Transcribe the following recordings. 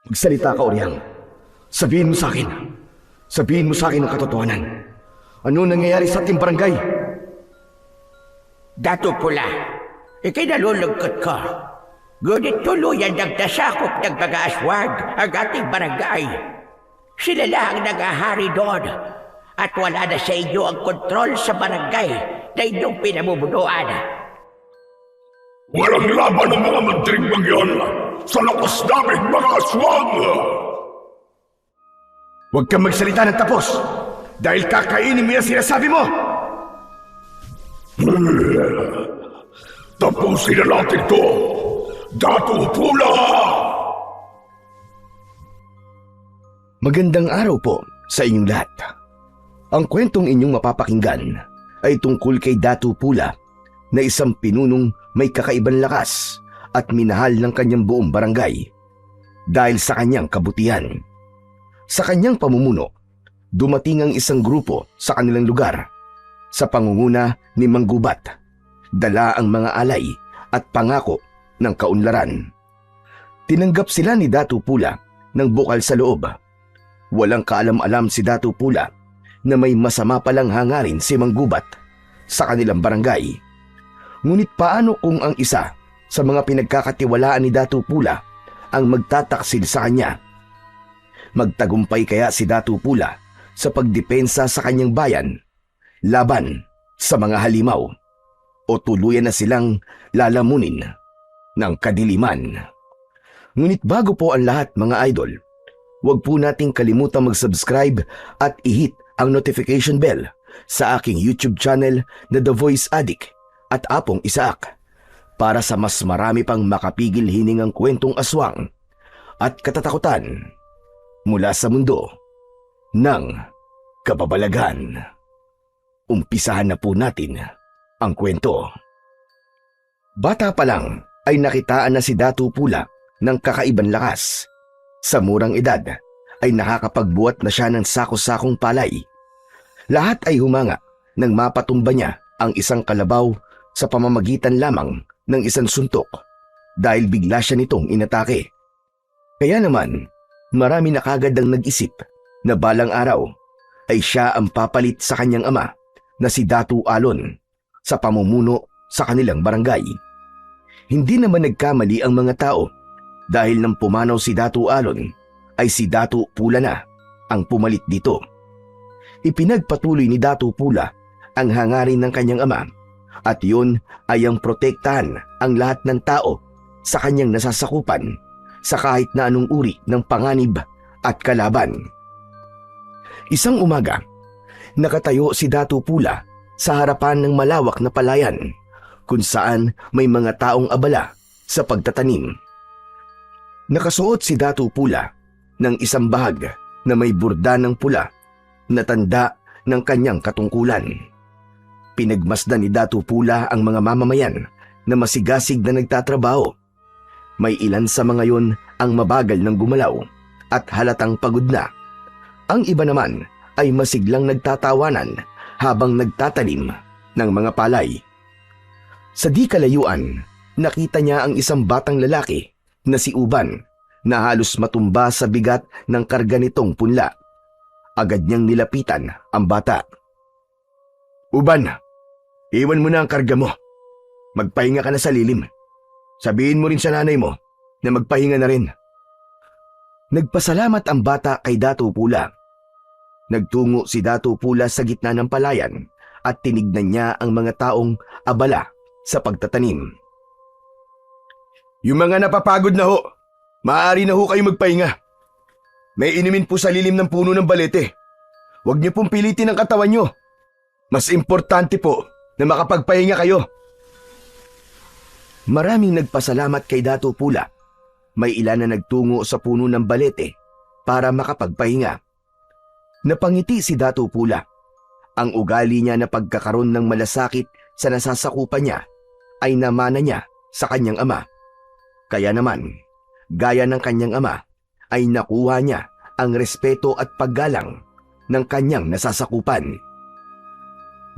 Magsalita ka, Oriang. Sabihin mo sa akin. Sabihin mo sa akin ang katotohanan. Ano nangyayari sa ating barangay? Dato Pula, ikay nalulungkot ko. Ngunit tuluyan nagdasakop ng mga aswang ang ating barangay. Sila lang ang nangahari doon at wala na sa inyo ang kontrol sa barangay na inyong pinamumunuan. Walang laban ng mga mantring mangyan sa lakas namin mga aswang! Huwag kang magsalita ng tapos dahil kakainin mo yung sinasabi mo! Tapusin na natin to! Dato Pula! Magandang araw po sa inyong lahat. Ang kwentong inyong mapapakinggan ay tungkol kay Dato Pula na isang pinunong may kakaibang lakas at minahal ng kanyang buong barangay dahil sa kanyang kabutihan. Sa kanyang pamumuno, dumating ang isang grupo sa kanilang lugar sa pangunguna ni Manggubat. Dala ang mga alay at pangako ng kaunlaran. Tinanggap sila ni Dato Pula ng bukal sa loob. Walang kaalam-alam si Dato Pula na may masama palang hangarin si Manggubat sa kanilang barangay. Ngunit paano kung ang isa sa mga pinagkakatiwalaan ni Dato Pula ang magtataksil sa kanya? Magtagumpay kaya si Dato Pula sa pagdepensa sa kanyang bayan laban sa mga halimaw o tuluyan na silang lalamunin ng kadiliman? Ngunit bago po ang lahat mga idol, huwag po nating kalimutang mag-subscribe at i-hit ang notification bell sa aking YouTube channel na The Voice Addict at Apong Isaak para sa mas marami pang makapigil hiningang kwentong aswang at katatakutan mula sa mundo ng kababalagan. Umpisahan na po natin ang kwento. Bata pa lang ay nakitaan na si Dato Pula ng kakaibang lakas. Sa murang edad ay nakakapagbuhat na siya ng sako-sakong palay. Lahat ay humanga nang mapatumba niya ang isang kalabaw sa pamamagitan lamang ng isang suntok dahil bigla siya nitong inatake. Kaya naman, marami na kagad ang nag-isip na balang araw ay siya ang papalit sa kanyang ama na si Dato Alon sa pamumuno sa kanilang barangay. Hindi naman nagkamali ang mga tao dahil nang pumanaw si Dato Alon ay si Dato Pula na ang pumalit dito. Ipinagpatuloy ni Dato Pula ang hangarin ng kanyang ama at yun ay ang protektahan ang lahat ng tao sa kanyang nasasakupan sa kahit na anong uri ng panganib at kalaban. Isang umaga, nakatayo si Dato Pula sa harapan ng malawak na palayan kung saan may mga taong abala sa pagtatanim. Nakasuot si Dato Pula ng isang bahag na may burda ng pula na tanda ng kanyang katungkulan. Pinagmasdan ni Dato Pula ang mga mamamayan na masigasig na nagtatrabaho. May ilan sa mga yon ang mabagal ng gumalaw at halatang pagod na. Ang iba naman ay masiglang nagtatawanan habang nagtatanim ng mga palay. Sa di kalayuan, nakita niya ang isang batang lalaki na si Uban na halos matumba sa bigat ng karga nitong punla. Agad niyang nilapitan ang bata. "Uban, iwan mo na ang karga mo. Magpahinga ka na sa lilim. Sabihin mo rin sa nanay mo na magpahinga na rin." Nagpasalamat ang bata kay Dato Pula. Nagtungo si Dato Pula sa gitna ng palayan at tinignan niya ang mga taong abala sa pagtatanim. "Yung mga napapagod na ho, maaari na ho kayo magpahinga. May inumin po sa lilim ng puno ng balete. Huwag niyo pong pilitin ang katawan niyo. Mas importante po na makapagpahinga kayo." Maraming nagpasalamat kay Dato Pula. May ilan na nagtungo sa puno ng balete para makapagpahinga. Napangiti si Dato Pula. Ang ugali niya na pagkakaroon ng malasakit sa nasasakupan niya ay namana niya sa kanyang ama. Kaya naman, gaya ng kanyang ama, ay nakuha niya ang respeto at paggalang ng kanyang nasasakupan.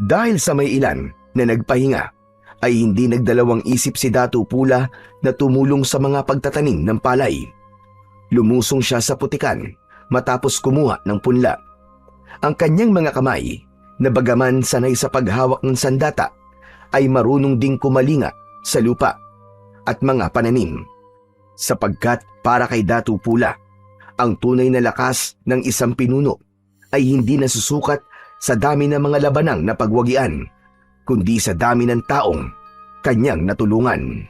Dahil sa may ilan na nagpahinga, ay hindi nagdalawang isip si Dato Pula na tumulong sa mga pagtatanim ng palay. Lumusong siya sa putikan matapos kumuha ng punla. Ang kanyang mga kamay, na bagaman sanay sa paghawak ng sandata, ay marunong ding kumalinga sa lupa at mga pananim. Sapagkat para kay Datu Pula, ang tunay na lakas ng isang pinuno ay hindi nasusukat sa dami ng mga labanang na pagwagian, kundi sa dami ng taong kanyang natulungan.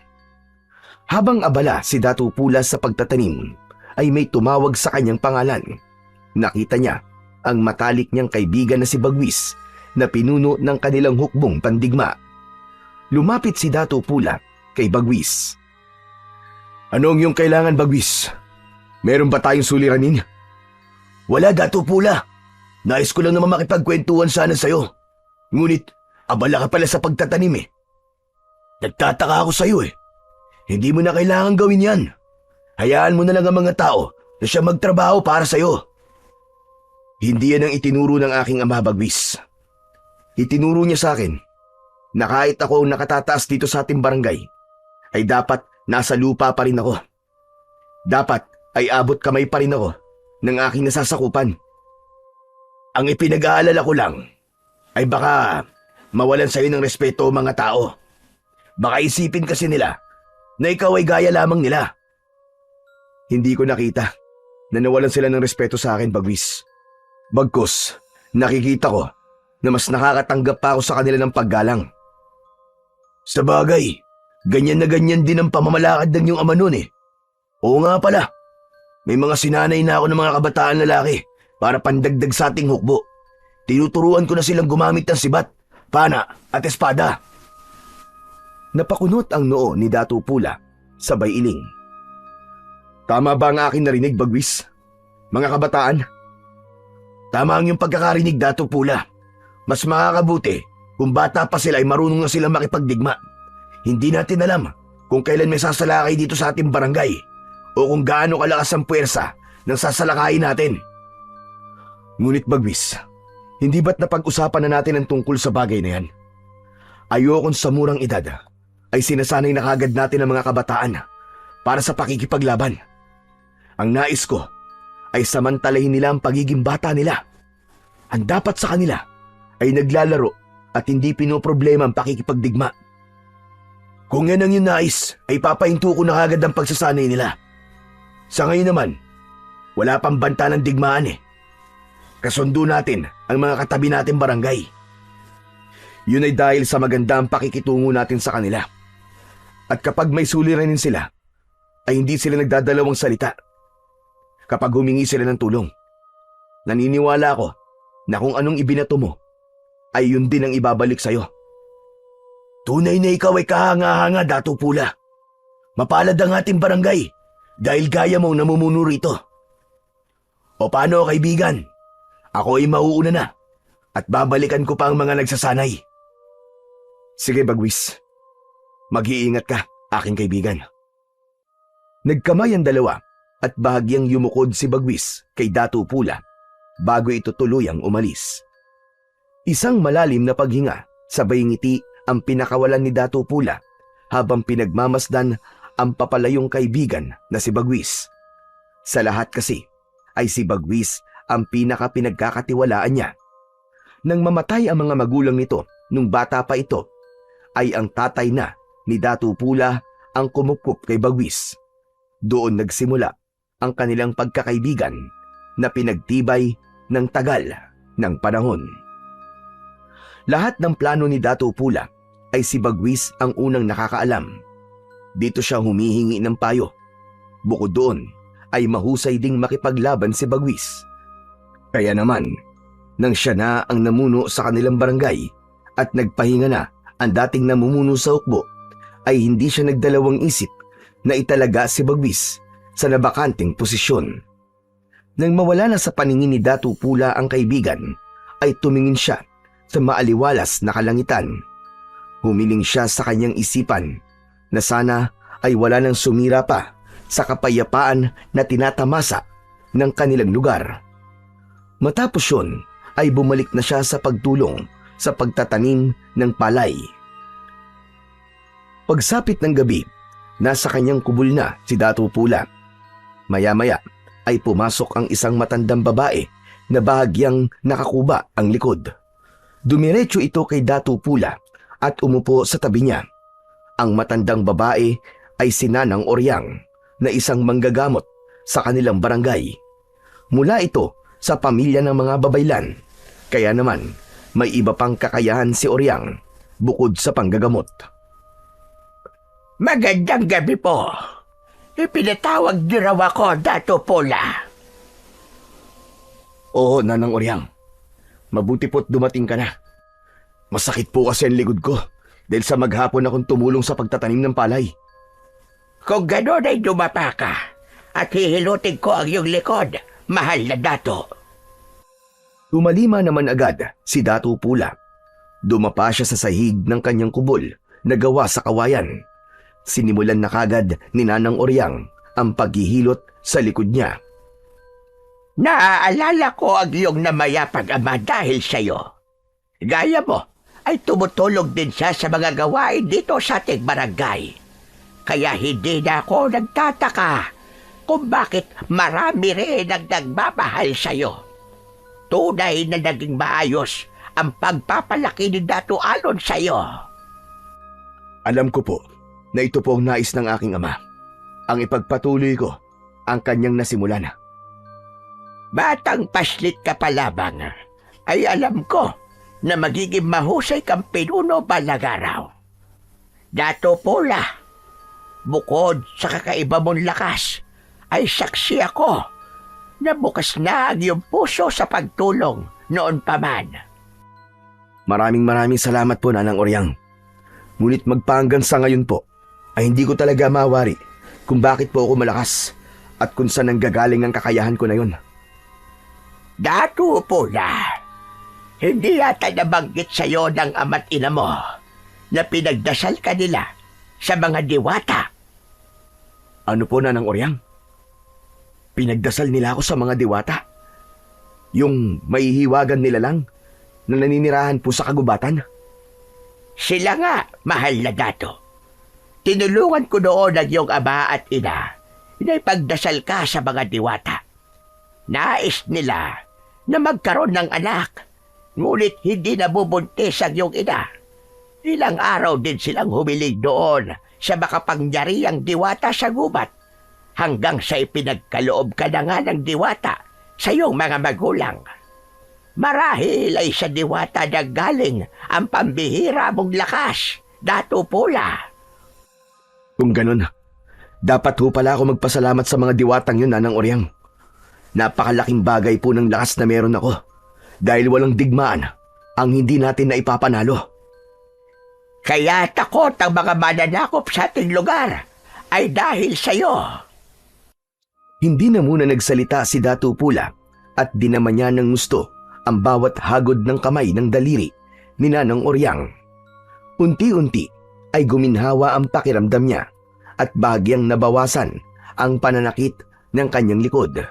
Habang abala si Datu Pula sa pagtatanim, ay may tumawag sa kanyang pangalan. Nakita niya ang matalik niyang kaibigan na si Bagwis na pinuno ng kanilang hukbong pandigma. Lumapit si Datu Pula kay Bagwis. "Anong iyong kailangan, Bagwis? Meron ba tayong suliranin?" "Wala, Datu Pula. Nais ko lang naman makipagkwentuhan sana sa'yo. Ngunit abala ka pala sa pagtatanim eh. Nagtataka ako sa'yo eh. Hindi mo na kailangan gawin yan. Hayaan mo na lang ang mga tao na siya magtrabaho para sa'yo." "Hindi yan ang itinuro ng aking ama, Bagwis. Itinuro niya sa akin na kahit ako ang nakatataas dito sa ating barangay, ay dapat nasa lupa pa rin ako. Dapat ay abot kamay pa rin ako ng aking nasasakupan. Ang ipinag-aalala ko lang ay baka mawalan sa'yo ng respeto ang mga tao. Baka isipin kasi nila na ikaw ay gaya lamang nila." "Hindi ko nakita na nawalan sila ng respeto sa akin, Bagwis. Bagkus, nakikita ko na mas nakakatanggap pa ako sa kanila ng paggalang." "Sa bagay, ganyan na ganyan din ang pamamalakad ng iyong ama noon eh. Oo nga pala, may mga sinanay na ako ng mga kabataan lalaki para pandagdag sa ating hukbo. Tinuturuan ko na silang gumamit ng sibat, pana at espada." Napakunot ang noo ni Datu Pula, sabay iling. "Tama ba ang aking narinig, Bagwis? Mga kabataan?" "Tama ang iyong pagkakarinig, Datu Pula. Mas makakabuti kung bata pa sila ay marunong na silang makipagdigma. Hindi natin alam kung kailan may sasalakay dito sa ating barangay o kung gaano kalakas ang puwersa ng sasalakayin natin." "Ngunit Bagwis, hindi ba't napag-usapan na natin ang tungkol sa bagay na yan? Ayokong sa murang edad ay sinasanay na kagad natin ang mga kabataan para sa pakikipaglaban. Ang nais ko ay samantalahin nila ang pagiging bata nila. Ang dapat sa kanila ay naglalaro at hindi pinoproblema ang pakikipagdigma. Kung yan ang yung nais, ay papahinto ko na kagad ang pagsasanay nila. Sa ngayon naman, wala pang banta ng digmaan eh. Kasundo natin ang mga katabi natin barangay. Yun ay dahil sa magandang pakikitungo natin sa kanila. At kapag may suliranin sila, ay hindi sila nagdadalawang salita. Kapag humingi sila ng tulong, naniniwala ako na kung anong ibinato mo, ay yun din ang ibabalik sa'yo." "Tunay na ikaw ay kahanga-hanga, Datu Pula. Mapalad ang ating barangay dahil gaya mong namumuno rito. O paano, kaibigan? Ako ay mauuna na at babalikan ko pa ang mga nagsasanay." "Sige, Bagwis. Mag-iingat ka, aking kaibigan." Nagkamay ang dalawa at bahagyang yumukod si Bagwis kay Datu Pula bago ito tuluyang umalis. Isang malalim na paghinga, sabay ngiti ang pinakawalan ni Datu Pula habang pinagmamasdan ang papalayong kaibigan na si Bagwis. Sa lahat kasi ay si Bagwis ang pinaka-pinagkakatiwalaan niya. Nang mamatay ang mga magulang nito nung bata pa ito, ay ang tatay na ni Datu Pula ang kumukup kay Bagwis. Doon nagsimula ang kanilang pagkakaibigan na pinagtibay ng tagal ng panahon. Lahat ng plano ni Datu Pula ay si Bagwis ang unang nakakaalam. Dito siya humihingi ng payo. Bukod doon ay mahusay ding makipaglaban si Bagwis. Kaya naman, nang siya na ang namuno sa kanilang barangay at nagpahinga na ang dating namumuno sa hukbo, ay hindi siya nagdalawang isip na italaga si Bagwis sa nabakanting posisyon. Nang mawala na sa paningin ni Datu Pula ang kaibigan, ay tumingin siya sa maaliwalas na kalangitan. Humiling siya sa kanyang isipan na sana ay wala nang sumira pa sa kapayapaan na tinatamasa ng kanilang lugar. Matapos yun, ay bumalik na siya sa pagtulong sa pagtatanim ng palay. Pagsapit ng gabi, nasa kanyang kubul na si Datu Pula. Maya-maya ay pumasok ang isang matandang babae na bahagyang nakakuba ang likod. Dumiretso ito kay Datu Pula at umupo sa tabi niya. Ang matandang babae ay si Nanang Oryang na isang manggagamot sa kanilang barangay. Mula ito sa pamilya ng mga babaylan, kaya naman may iba pang kakayahan si Oryang bukod sa panggagamot. Magandang gabi po. Ipinatawag niyo raw ako, Dato Pula. Oo, Nanang Oryang. Mabuti po't dumating ka na. Masakit po kasi ang likod ko dahil sa maghapon akong tumulong sa pagtatanim ng palay. Kung gano'n ay dumapa ka at hihilutin ko ang iyong likod, mahal na Dato. Tumalima naman agad si Datu Pula. Dumapa siya sa sahig ng kanyang kubol na gawa sa kawayan. Sinimulan na kagad ni Nanang Oryang ang paghihilot sa likod niya. Naaalala ko ang iyong namayapang ama dahil sa'yo. Gaya mo ay tumutulong din siya sa mga gawain dito sa ating barangay. Kaya hindi na ako nagtataka kung bakit marami rin ang nagmamahal sa'yo. Tunay na naging maayos ang pagpapalaki ni Dato Alon sa'yo. Alam ko po na ito po ang nais ng aking ama. Ang ipagpatuloy ko ang kanyang nasimulan. Batang paslit ka pa lamang, ay alam ko na magiging mahusay kang pinuno balang araw. Dato Pula, bukod sa kakaiba mong lakas, ay saksi ako na bukas na ang iyong puso sa pagtulong noon pa man. Maraming salamat po, Nanang Oryang. Ngunit magpahanggang sa ngayon po, ay hindi ko talaga mawari kung bakit po ako malakas at kung saan nanggagaling ang kakayahan ko na yun. Dato Pula, hindi yata nabanggit sa'yo ng ama't ina mo na pinagdasal ka nila sa mga diwata. Ano po, Nanang Oryang? Pinagdasal nila ako sa mga diwata? Yung maihiwagan nila lang na naninirahan po sa kagubatan? Sila nga, mahal na Dato. Tinulungan ko noon ang iyong ama at ina na ipagdasal ka sa mga diwata. Nais nila na magkaroon ng anak, ngunit hindi nabubuntis ang iyong ina. Ilang araw din silang humiling doon sa makapangyarihang diwata sa gubat, hanggang sa ipinagkaloob ka na nga ng diwata sa iyong mga magulang. Marahil ay sa diwata na galing ang pambihira mong lakas, Dato Pula. Kung ganun, dapat ho pala ako magpasalamat sa mga diwatang yun, Nanang Oryang. Napakalaking bagay po ng lakas na meron ako dahil walang digmaan ang hindi natin na ipapanalo. Kaya takot ang mga mananakop sa ating lugar ay dahil sa'yo. Hindi na muna nagsalita si Datu Pula at dinaman niya ng gusto ang bawat hagod ng kamay ng daliri ni Nanang Oryang. Unti-unti ay guminhawa ang pakiramdam niya at bahagyang nabawasan ang pananakit ng kanyang likod.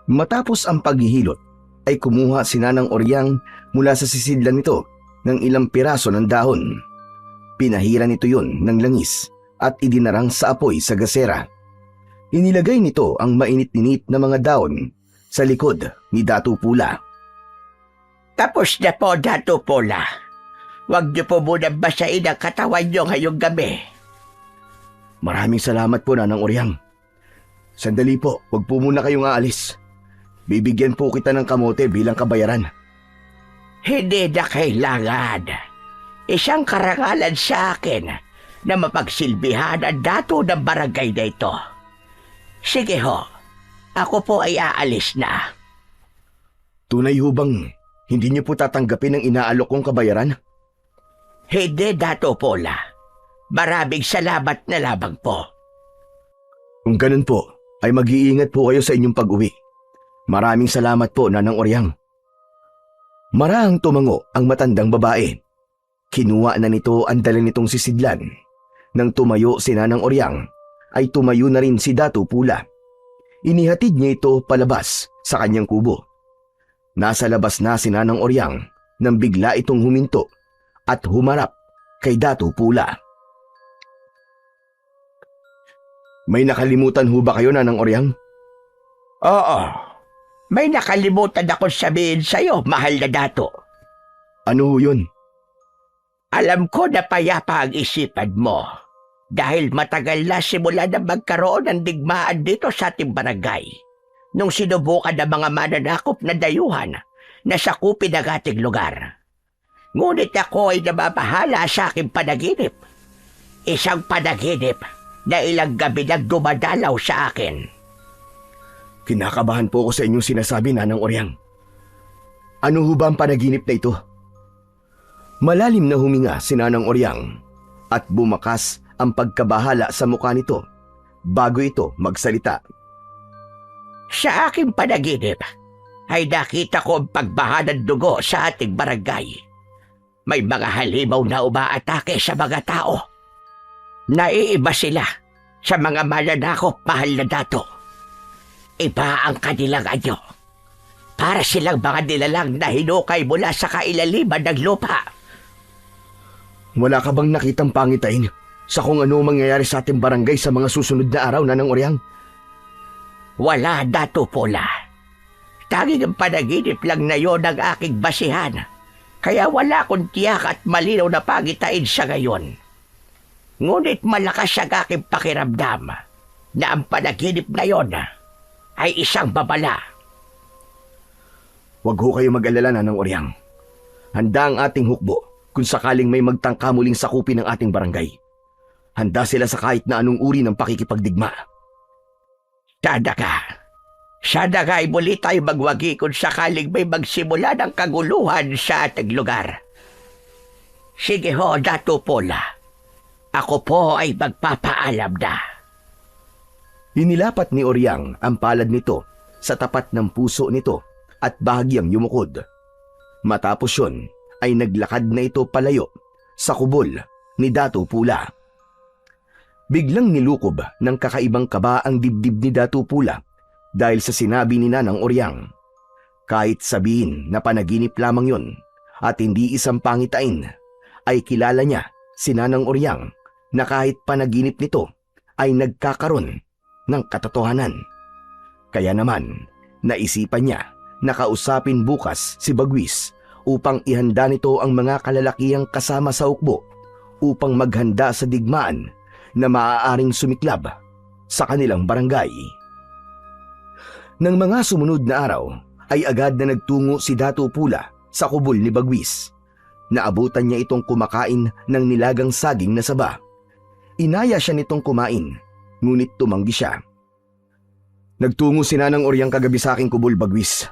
Matapos ang paghihilot ay kumuha si Nanang Oryang mula sa sisidlan nito ng ilang piraso ng dahon. Pinahira nito yun ng langis at idinarang sa apoy sa gasera. Inilagay nito ang mainit-init na mga dahon sa likod ni Datu Pula. Tapos na po, Dato Pula. Huwag niyo po muna basain ang katawan niyo ngayong gabi. Maraming salamat po, Nanang Oryang. Sandali po, huwag po muna kayong aalis. Bibigyan po kita ng kamote bilang kabayaran. Hindi na kailangan. Isang karangalan sa akin na mapagsilbihan ang dato ng barangay na ito. Sige ho, ako po ay aalis na. Tunay ho bang hindi niyo po tatanggapin ang inaalok kong kabayaran? Hindi, Dato Pula. Maraming salamat na lamang po. Kung ganun po, ay mag-iingat po kayo sa inyong pag-uwi. Maraming salamat po, Nanang Oryang. Marahang tumango ang matandang babae. Kinuha na nito ang dala nitong sisidlan. Nang tumayo si Nanang Oryang, ay tumayo na rin si Datu Pula. Inihatid niya ito palabas sa kanyang kubo. Nasa labas na si Nanang Oryang nang bigla itong huminto at humarap kay Datu Pula. May nakalimutan ho ba kayo, Nanang Oryang? Oo, may nakalimutan ako sabihin sa'yo, mahal na dato. Ano ho yun? Alam ko na payapa ang isipan mo dahil matagal na simula na magkaroon ng digmaan dito sa ating barangay nung sinubukan ng mga mananakop na dayuhan na sakupin ang ating lugar. Ngunit ako ay nababahala sa aking panaginip. Isang panaginip na ilang gabi nang dumadalaw sa akin. Kinakabahan po ako sa inyong sinasabi, Nanang Oryang. Ano ho ba ang panaginip na ito? Malalim na huminga si Nanang Oryang at bumakas ang pagkabahala sa mukha nito bago ito magsalita. Sa aking panaginip ay nakita ko ang pagbaha ng dugo sa ating barangay. May mga halimaw na umaatake sa mga tao. Naiiba sila sa mga mananakop, mahal na dato. Iba ang kanilang anyo. Para silang mga nilalang na hinukay mula sa kailaliman ng lupa. Wala ka bang nakitang pangitain sa kung ano mangyayari sa ating barangay sa mga susunod na araw, Nanang Oryang? Wala, Dato Pola. Tanging ang panaginip lang na yon ang aking basihan. Kaya wala akong tiyak at malinaw na pangitain sa ngayon. Ngunit malakas ang aking pakiramdam na ang panaginip na yon ay isang babala. Huwag ho kayo mag-alala, Nanang Oryang. Handa ang ating hukbo kung sakaling may magtangka muling sakupin ng ating barangay. Handa sila sa kahit na anong uri ng pakikipagdigma. Sana ka ay muli tayo magwagi kung sakaling may magsimula ng kaguluhan sa ating lugar. Sige ho, Dato Pola. Ako po ay magpapaalam na. Inilapat ni Oryang ang palad nito sa tapat ng puso nito at bahagyang yumukod. Matapos yun ay naglakad na ito palayo sa kubol ni Dato Pula. Biglang nilukob ng kakaibang kaba ang dibdib ni Dato Pula dahil sa sinabi ni Nanang Oryang. Kahit sabihin na panaginip lamang yon at hindi isang pangitain, ay kilala niya si Nanang Oryang na kahit panaginip nito ay nagkakaroon ng katotohanan. Kaya naman, naisipan niya na kausapin bukas si Bagwis upang ihanda nito ang mga kalalakihang kasama sa hukbo upang maghanda sa digmaan na maaaring sumiklab sa kanilang barangay. Nang mga sumunod na araw, ay agad na nagtungo si Dato Pula sa kubol ni Bagwis. Naabutan niya itong kumakain ng nilagang saging na saba. Inaya siya nitong kumain, ngunit tumanggi siya. Nagtungo si Nanang Oryang kagabi sa aking kubol, Bagwis.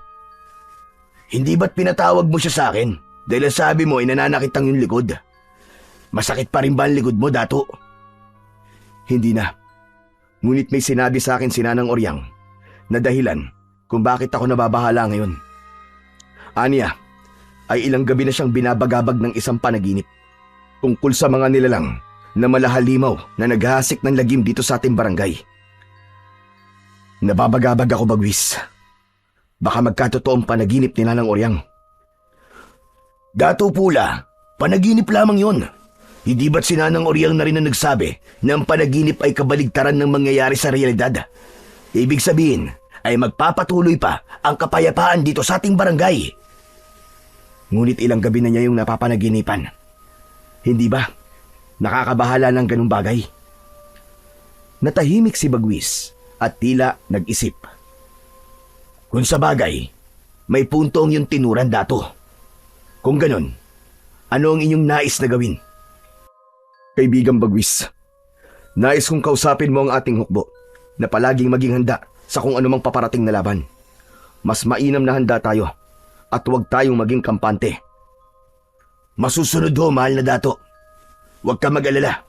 Hindi ba't pinatawag mo siya sa akin? Dahil sabi mo ay nananakit ang iyong likod. Masakit pa rin ba ang likod mo, Dato? Hindi na. Ngunit may sinabi sa akin si Nanang Oryang na dahilan kung bakit ako nababahala ngayon. Aniya, ay ilang gabi na siyang binabagabag ng isang panaginip tungkol sa mga nilalang na malahalimaw na naghahasik ng lagim dito sa ating barangay. Nababagabag ako, Bagwis. Baka magkatotoong panaginip ni Nanang Oryang. Dato Pula, panaginip lamang yon. Hindi ba't si Nanang Oryang na rin na nagsabi na ang panaginip ay kabaligtaran ng mangyayari sa realidad? Ibig sabihin ay magpapatuloy pa ang kapayapaan dito sa ating barangay. Ngunit ilang gabi na niya yung napapanaginipan. Hindi ba? Nakakabahala ng ganung bagay. Natahimik si Bagwis at tila nag-isip. Kung sa bagay, may punto ang iyong tinuran, Dato. Kung ganon, ano ang inyong nais na gawin? Kaibigang Bagwis, nais kong kausapin mo ang ating hukbo na palaging maging handa sa kung anumang paparating na laban. Mas mainam na handa tayo at huwag tayong maging kampante. Masusunod ho, mahal na Dato. Huwag ka mag-alala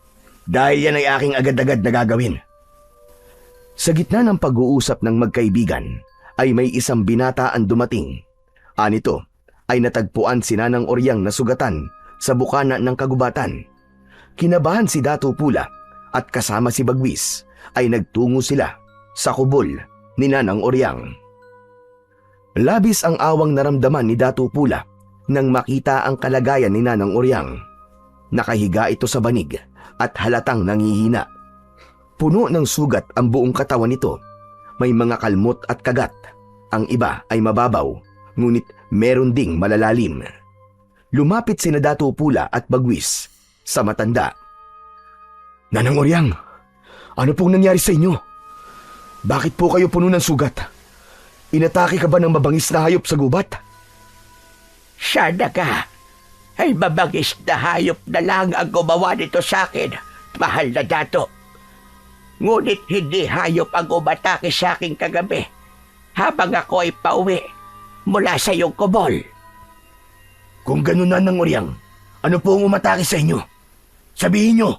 dahil yan ay aking agad-agad na gagawin. Sa gitna ng pag-uusap ng magkaibigan ay may isang binata ang dumating. Anito ay natagpuan si Nanang Oryang na sugatan sa bukana ng kagubatan. Kinabahan si Dato Pula at kasama si Bagwis ay nagtungo sila sa kubol ni Nanang Oryang. Labis ang awang naramdaman ni Dato Pula nang makita ang kalagayan ni Nanang Oryang. Nakahiga ito sa banig at halatang nangihina. Puno ng sugat ang buong katawan nito may mga kalmot at kagat. Ang iba ay mababaw, ngunit meron ding malalalim. Lumapit sina Dato Pula at Bagwis sa matanda. Nanang Oryang, ano pong nangyari sa inyo? Bakit po kayo puno ng sugat? Inatake ka ba ng mabangis na hayop sa gubat? Sana ka ay mabangis na hayop na lang ang gumawa nito sa akin, mahal na dato. Ngunit hindi hayop ang umatake sa akin kagabi habang ako ay pauwi mula sa iyong kubol. Kung ganun Nanang Oryang, ano po ang umatake sa inyo? Sabihin nyo!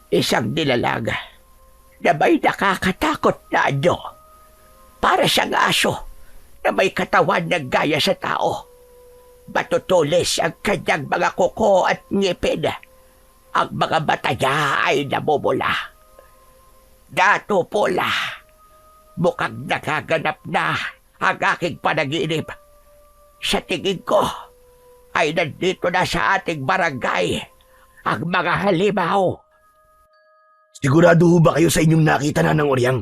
Isang nilalang na may nakakatakot na anyo. Para siyang aso na may katawan na gaya sa tao. Matutulis ang kanyang mga kuko at ngipin. Ang mga mata niya ay namumula. Dato Pula, mukhang nagaganap na ang aking panaginip. Sa tingin ko ay nandito na sa ating barangay ang mga halimaw. Sigurado ho ba kayo sa inyong nakita Nanang Oryang?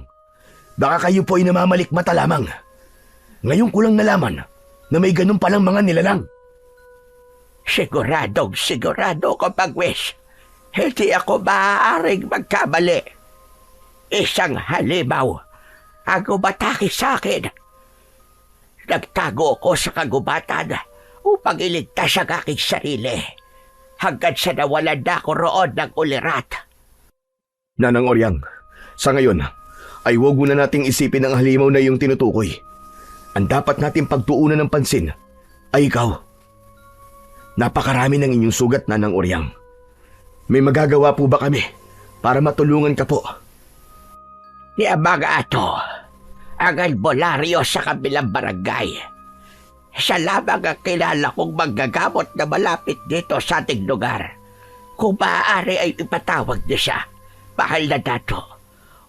Baka kayo po ay namamalikmata lamang. Ngayon ko lang nalaman na may ganun palang mga nilalang. Sigurado ko, Bagwis. Hindi ako maaaring magkamali. Isang halimaw ang umatake sa akin. Nagtago ako sa kagubatan upang iligtas ang aking sarili hanggang sa nawalan na ako roon ng ulirat. Nanang Oryang, sa ngayon ay huwag muna nating isipin ang halimaw na iyong tinutukoy. Ang dapat nating pagtuunan ng pansin ay ikaw. Napakarami ng inyong sugat, Nanang Oryang. May magagawa po ba kami para matulungan ka po? Ni mga ato, ang albularyo sa kabilang barangay. Siya lamang ang kilala kong manggagamot na malapit dito sa ating lugar. Kung maaari ay ipatawag niyo siya, mahal na dato,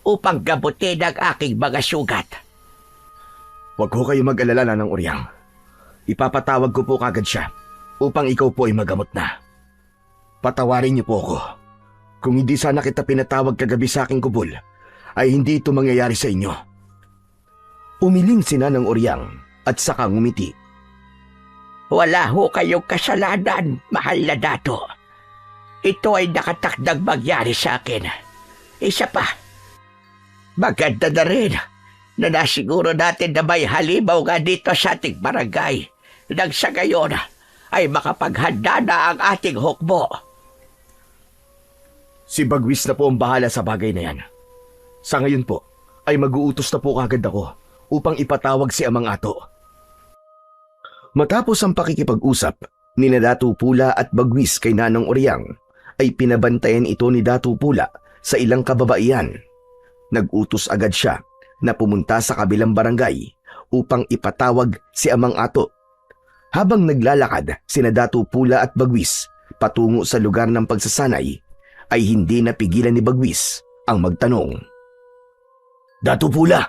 upang gamutin ang aking mga sugat. Huwag ko kayo mag-alala, Nanang Oryang. Ipapatawag ko po kagad siya upang ikaw po ay magamot na. Patawarin niyo po ako. Kung hindi sana kita pinatawag kagabi sa aking kubol, ay hindi ito mangyayari sa inyo. Umiling si Nanang Oryang at saka ngumiti. Wala ho kayong kasalanan, mahal na dato. Ito ay nakatakdang mangyari sa akin. Isa pa, maganda na rin na nasiguro natin na may halimaw nga dito sa ating barangay. Nang sa gayon ay makapaghanda na ang ating hukbo. Si Bagwis na po ang bahala sa bagay na yan. Sa ngayon po, ay mag-uutos na po kagad ako upang ipatawag si Amang Ato. Matapos ang pakikipag-usap ni Dato Pula at Bagwis kay Nanang Oryang, ay pinabantayan ito ni Dato Pula sa ilang kababaihan. Nag-utos agad siya na pumunta sa kabilang barangay upang ipatawag si Amang Ato. Habang naglalakad sina Dato Pula at Bagwis patungo sa lugar ng pagsasanay, ay hindi napigilan ni Bagwis ang magtanong. Dato Pula,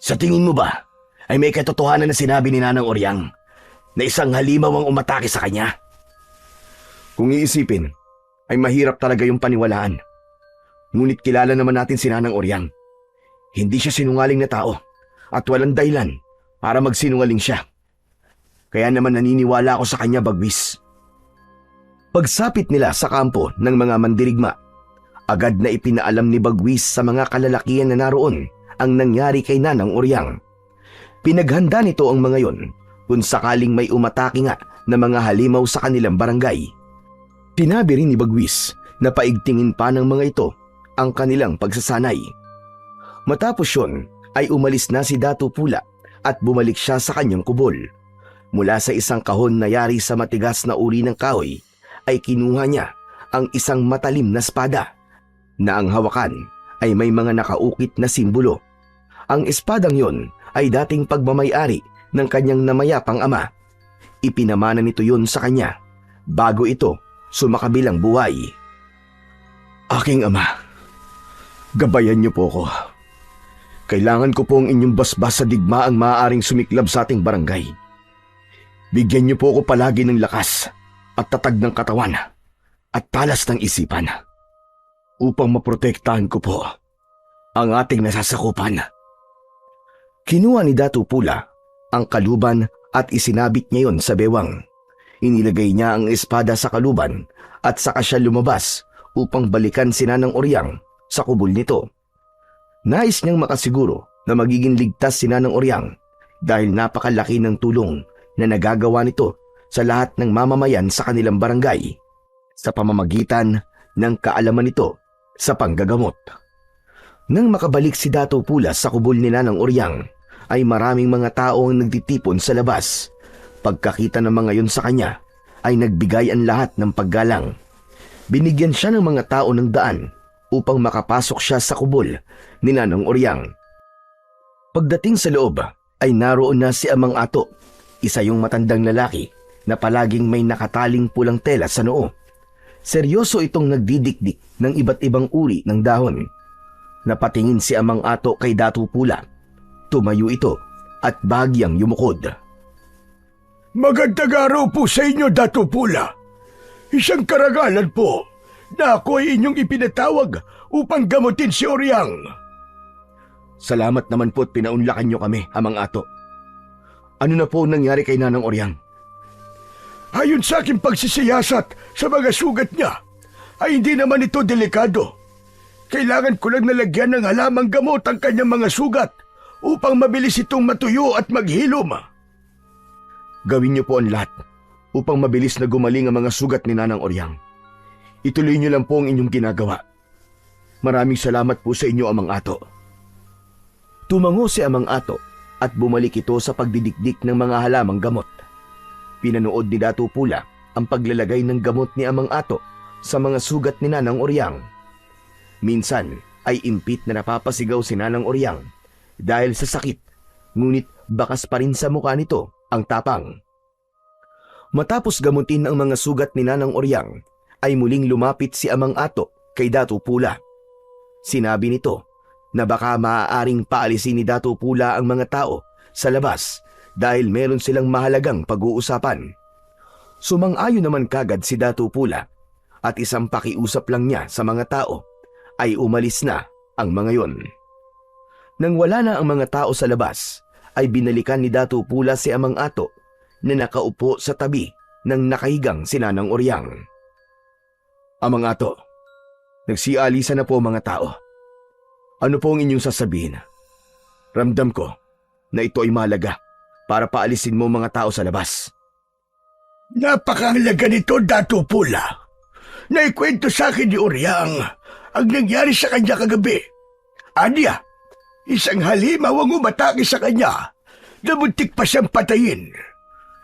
sa tingin mo ba ay may katotohanan na sinabi ni Nanang Oryang na isang halimaw ang umatake sa kanya? Kung iisipin, ay mahirap talaga yung paniwalaan. Ngunit kilala naman natin si Nanang Oryang. Hindi siya sinungaling na tao at walang dahilan para magsinungaling siya. Kaya naman naniniwala ako sa kanya, Bagwis. Pagsapit nila sa kampo ng mga mandirigma, agad na ipinaalam ni Bagwis sa mga kalalakihan na naroon ang nangyari kay Nanang Oryang. Pinaghanda nito ang mga yon kung sakaling may umatake nga na mga halimaw sa kanilang barangay. Sinabi rin ni Bagwis na paigtingin pa ng mga ito ang kanilang pagsasanay. Matapos yun ay umalis na si Dato Pula at bumalik siya sa kanyang kubol. Mula sa isang kahon na yari sa matigas na uri ng kahoy ay kinuha niya ang isang matalim na espada na ang hawakan ay may mga nakaukit na simbolo. Ang espadang yon ay dating pagmamay-ari ng kanyang namayapang ama. Ipinamana nito yon sa kanya bago ito sumakabilang buhay. Aking ama, gabayan niyo po ko. Kailangan ko po ang inyong basbas sa digmaang maaaring sumiklab sa ating barangay. Bigyan niyo po ako palagi ng lakas at tatag ng katawan at talas ng isipan upang maprotektahan ko po ang ating nasasakupan. Kinuha ni Datu Pula ang kaluban at isinabit niya yon sa bewang. Inilagay niya ang espada sa kaluban at saka siya lumabas upang balikan si Nanang Oryang sa kubol nito. Nais niyang makasiguro na magiging ligtas si Nanang Oryang dahil napakalaki ng tulong na nagagawa nito sa lahat ng mamamayan sa kanilang barangay sa pamamagitan ng kaalaman nito sa panggagamot. Nang makabalik si Datu Pula sa kubol ni Nanang Oryang, ay maraming mga tao ang nagtitipon sa labas. Pagkakita ng mga yon sa kanya, ay nagbigay ang lahat ng paggalang. Binigyan siya ng mga tao ng daan upang makapasok siya sa kubol ni Nanang Oryang. Pagdating sa loob, ay naroon na si Amang Ato, isa yung matandang lalaki na palaging may nakataling pulang tela sa noo. Seryoso itong nagdidikdik ng iba't ibang uri ng dahon. Napatingin si Amang Ato kay Datu Pula. Tumayo ito at bahagyang yumukod. Magandang araw po sa inyo, Datu Pula. Isang karagalan po na ako ay inyong ipinatawag upang gamutin si Oryang. Salamat naman po at pinaunlakan niyo kami, Amang Ato. Ano na po nangyari kay Nanang Oryang? Ayon sa aking pagsisiyasat sa mga sugat niya, ay hindi naman ito delikado. Kailangan ko lang nalagyan ng halamang gamot ang kanyang mga sugat upang mabilis itong matuyo at maghilom. Gawin niyo po ang lahat upang mabilis na gumaling ang mga sugat ni Nanang Oryang. Ituloy niyo lang po ang inyong ginagawa. Maraming salamat po sa inyo, Amang Ato. Tumango si Amang Ato at bumalik ito sa pagdidikdik ng mga halamang gamot. Pinanood ni Datu Pula ang paglalagay ng gamot ni Amang Ato sa mga sugat ni Nanang Oryang. Minsan ay impit na napapasigaw si Nanang Oryang dahil sa sakit, ngunit bakas pa rin sa mukha nito ang tapang. Matapos gamutin ang mga sugat ni Nanang Oryang, ay muling lumapit si Amang Ato kay Datu Pula. Sinabi nito na baka maaaring paalisin ni Datu Pula ang mga tao sa labas dahil meron silang mahalagang pag-uusapan. Sumang-ayon naman kagad si Datu Pula at isang pakiusap lang niya sa mga tao ay umalis na ang mga yon. Nang wala na ang mga tao sa labas, ay binalikan ni Datu Pula si Amang Ato na nakaupo sa tabi ng nakahigang si Nanang Oryang. Amang Ato, nagsialisa na po mga tao. Ano po ang inyong sasabihin? Ramdam ko na ito ay mahalaga para paalisin mo mga tao sa labas. Napakahalaga nito, Datu Pula. Naikwento sa akin ni Oryang ang nangyari sa kanya kagabi. Anya, isang halimaw ang umatake sa kanya na muntik pa siyang patayin.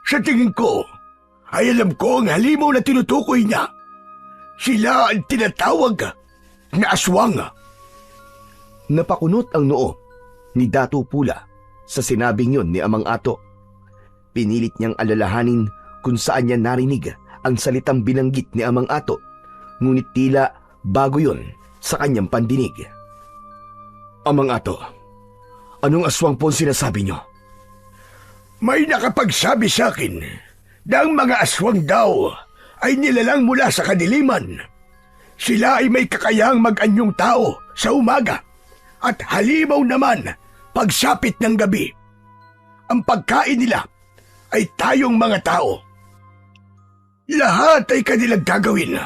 Sa tingin ko, ay alam ko ang halimaw na tinutukoy niya. Sila ang tinatawag na aswang. Napakunot ang noo ni Datu Pula sa sinabing yon ni Amang Ato. Pinilit niyang alalahanin kung saan niya narinig ang salitang binanggit ni Amang Ato, ngunit tila bago yon sa kanyang pandinig. Amang Ato, anong aswang po ang sinasabi niyo? May nakapagsabi sa akin na ang mga aswang daw ay nilalang mula sa kadiliman. Sila ay may kakayahang mag-anyong tao sa umaga at halimaw naman pagsapit ng gabi. Ang pagkain nila ay tayong mga tao. Lahat ay kanilang gagawin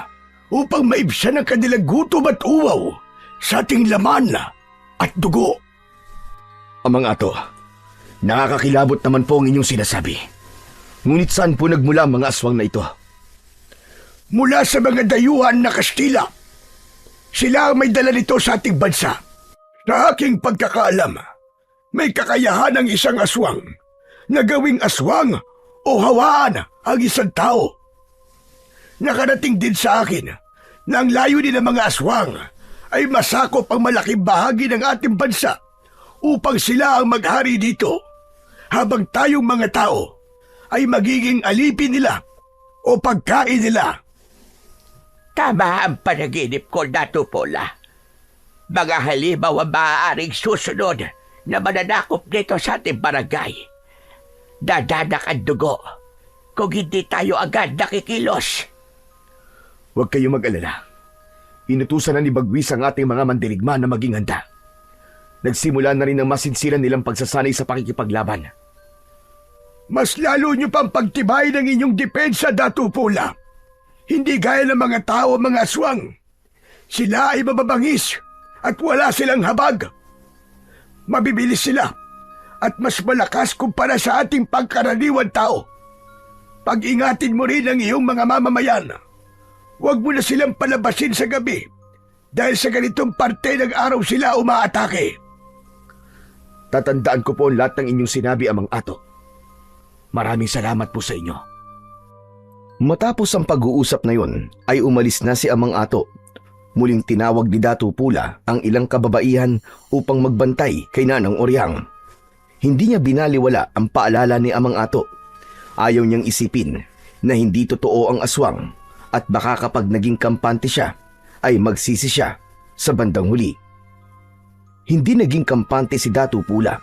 upang maibsan ang kanilang gutom at uwaw sa ating laman at dugo. Amang Ato, nakakakilabot naman po ang inyong sinasabi. Ngunit saan po nagmula ang mga aswang na ito? Mula sa mga dayuhan na Kastila. Sila ang may dala nito sa ating bansa. Sa aking pagkakaalam, may kakayahan ang isang aswang na gawing aswang o hawaan ang isang tao. Nakarating din sa akin na ang layunin ng mga aswang ay masakop ang malaking bahagi ng ating bansa upang sila ang maghari dito, habang tayong mga tao ay magiging alipin nila o pagkain nila. Tama ang panaginip ko, Datu Pula. Mga halimaw ang maaaring susunod na mananakop dito sa ating barangay. Dadanak ang dugo kung hindi tayo agad nakikilos. Huwag kayong mag-alala. Inutusan na ni Bagwis ang ating mga mandirigma na maging handa. Nagsimula na rin ang masinsiran nilang pagsasanay sa pakikipaglaban. Mas lalo nyo pang pagtibay ng inyong depensa, Datu Pula. Hindi gaya ng mga tao, mga aswang. Sila ay mababangis at wala silang habag. Mabibilis sila at mas malakas kumpara sa ating pangkaraniwan tao. Pag-ingatin mo rin ang iyong mga mamamayan. Huwag mo na silang palabasin sa gabi dahil sa ganitong parte ng araw sila umaatake. Tatandaan ko po ang lahat ng inyong sinabi, Amang Ato. Maraming salamat po sa inyo. Matapos ang pag-uusap na yun, ay umalis na si Amang Ato. Muling tinawag ni Datu Pula ang ilang kababaihan upang magbantay kay Nanang Oryang. Hindi niya binaliwala ang paalala ni Amang Ato. Ayaw niyang isipin na hindi totoo ang aswang at baka kapag naging kampante siya, ay magsisi siya sa bandang huli. Hindi naging kampante si Datu Pula,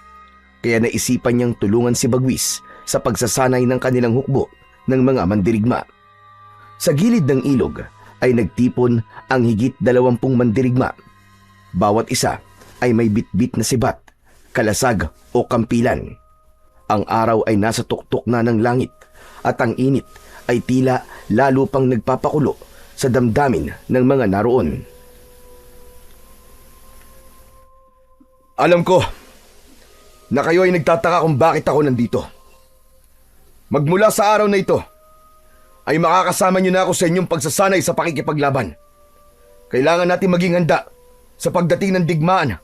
kaya naisipan niyang tulungan si Bagwis sa pagsasanay ng kanilang hukbo ng mga mandirigma. Sa gilid ng ilog ay nagtipon ang higit 20 mandirigma. Bawat isa ay may bitbit na sibat, kalasag o kampilan. Ang araw ay nasa tuktok na ng langit at ang init ay tila lalo pang nagpapakulo sa damdamin ng mga naroon. Alam ko na kayo ay nagtataka kung bakit ako nandito. Magmula sa araw na ito, ay makakasama niyo na ako sa inyong pagsasanay sa pakikipaglaban. Kailangan natin maging handa sa pagdating ng digmaan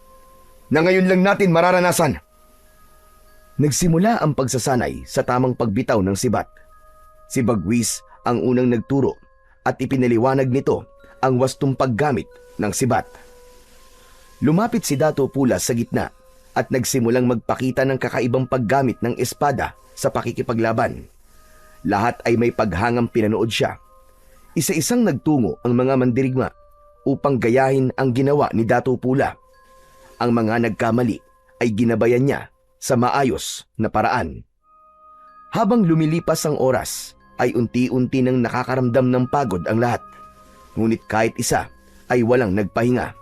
na ngayon lang natin mararanasan. Nagsimula ang pagsasanay sa tamang pagbitaw ng sibat. Si Bagwis ang unang nagturo at ipinaliwanag nito ang wastong paggamit ng sibat. Lumapit si Datu Pula sa gitna at nagsimulang magpakita ng kakaibang paggamit ng espada sa pakikipaglaban. Lahat ay may paghangang pinanood siya. Isa-isang nagtungo ang mga mandirigma upang gayahin ang ginawa ni Datu Pula. Ang mga nagkamali ay ginabayan niya sa maayos na paraan. Habang lumilipas ang oras, ay unti-unti nang nakakaramdam ng pagod ang lahat. Ngunit kahit isa ay walang nagpahinga.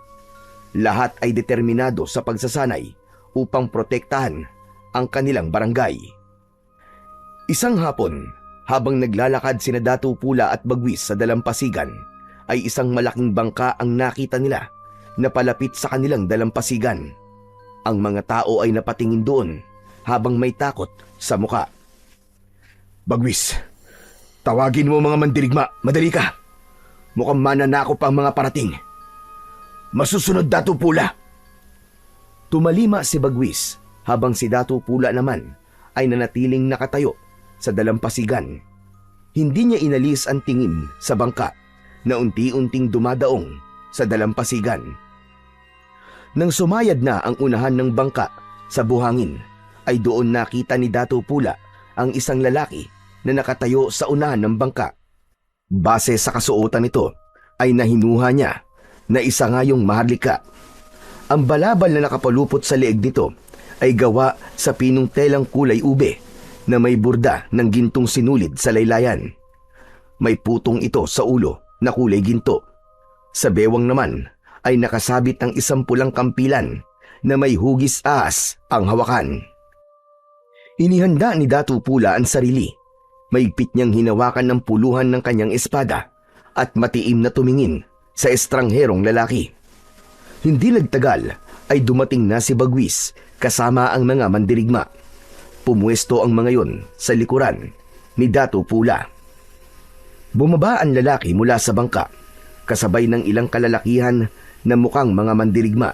Lahat ay determinado sa pagsasanay upang protektahan ang kanilang barangay. Isang hapon, habang naglalakad sina Datu Pula at Bagwis sa dalampasigan, ay isang malaking bangka ang nakita nila na palapit sa kanilang dalampasigan. Ang mga tao ay napatingin doon habang may takot sa muka. Bagwis, tawagin mo mga mandirigma, madali ka. Mukhang mananakop ang mga parating. Masusunod, Datu Pula. Tumalima si Bagwis habang si Datu Pula naman ay nanatiling nakatayo sa dalampasigan. Hindi niya inalis ang tingin sa bangka na unti-unting dumadaong sa dalampasigan. Nang sumayad na ang unahan ng bangka sa buhangin, ay doon nakita ni Datu Pula ang isang lalaki na nakatayo sa unahan ng bangka. Base sa kasuotan nito, ay nahinuha niya na isa ngayong maharlika. Ang balabal na nakapalupot sa leeg nito ay gawa sa pinong telang kulay ube na may burda ng gintong sinulid sa laylayan. May putong ito sa ulo na kulay ginto. Sa bewang naman ay nakasabit ang isang pulang kampilan na may hugis ahas ang hawakan. Inihanda ni Datu Pula ang sarili. Maigpit niyang hinawakan ng puluhan ng kanyang espada at matiim na tumingin sa estrangherong lalaki. Hindi nagtagal ay dumating na si Bagwis kasama ang mga mandirigma. Pumuesto ang mga yon sa likuran ni Datu Pula. Bumaba ang lalaki mula sa bangka, kasabay ng ilang kalalakihan na mukhang mga mandirigma.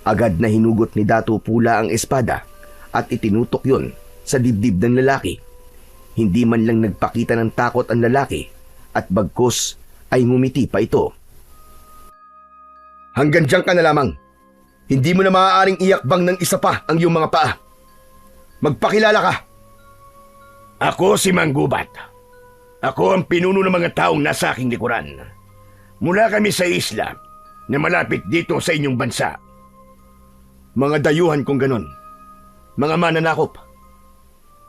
Agad na hinugot ni Datu Pula ang espada at itinutok yon sa dibdib ng lalaki. Hindi man lang nagpakita ng takot ang lalaki at bagkus ay ngumiti pa ito. Hanggang diyan ka na lamang. Hindi mo na maaaring iakbang ng isa pa ang iyong mga paa. Magpakilala ka. Ako si Manggubat. Ako ang pinuno ng mga taong nasa aking likuran. Mula kami sa isla na malapit dito sa inyong bansa. Mga dayuhan kung ganon. Mga mananakop.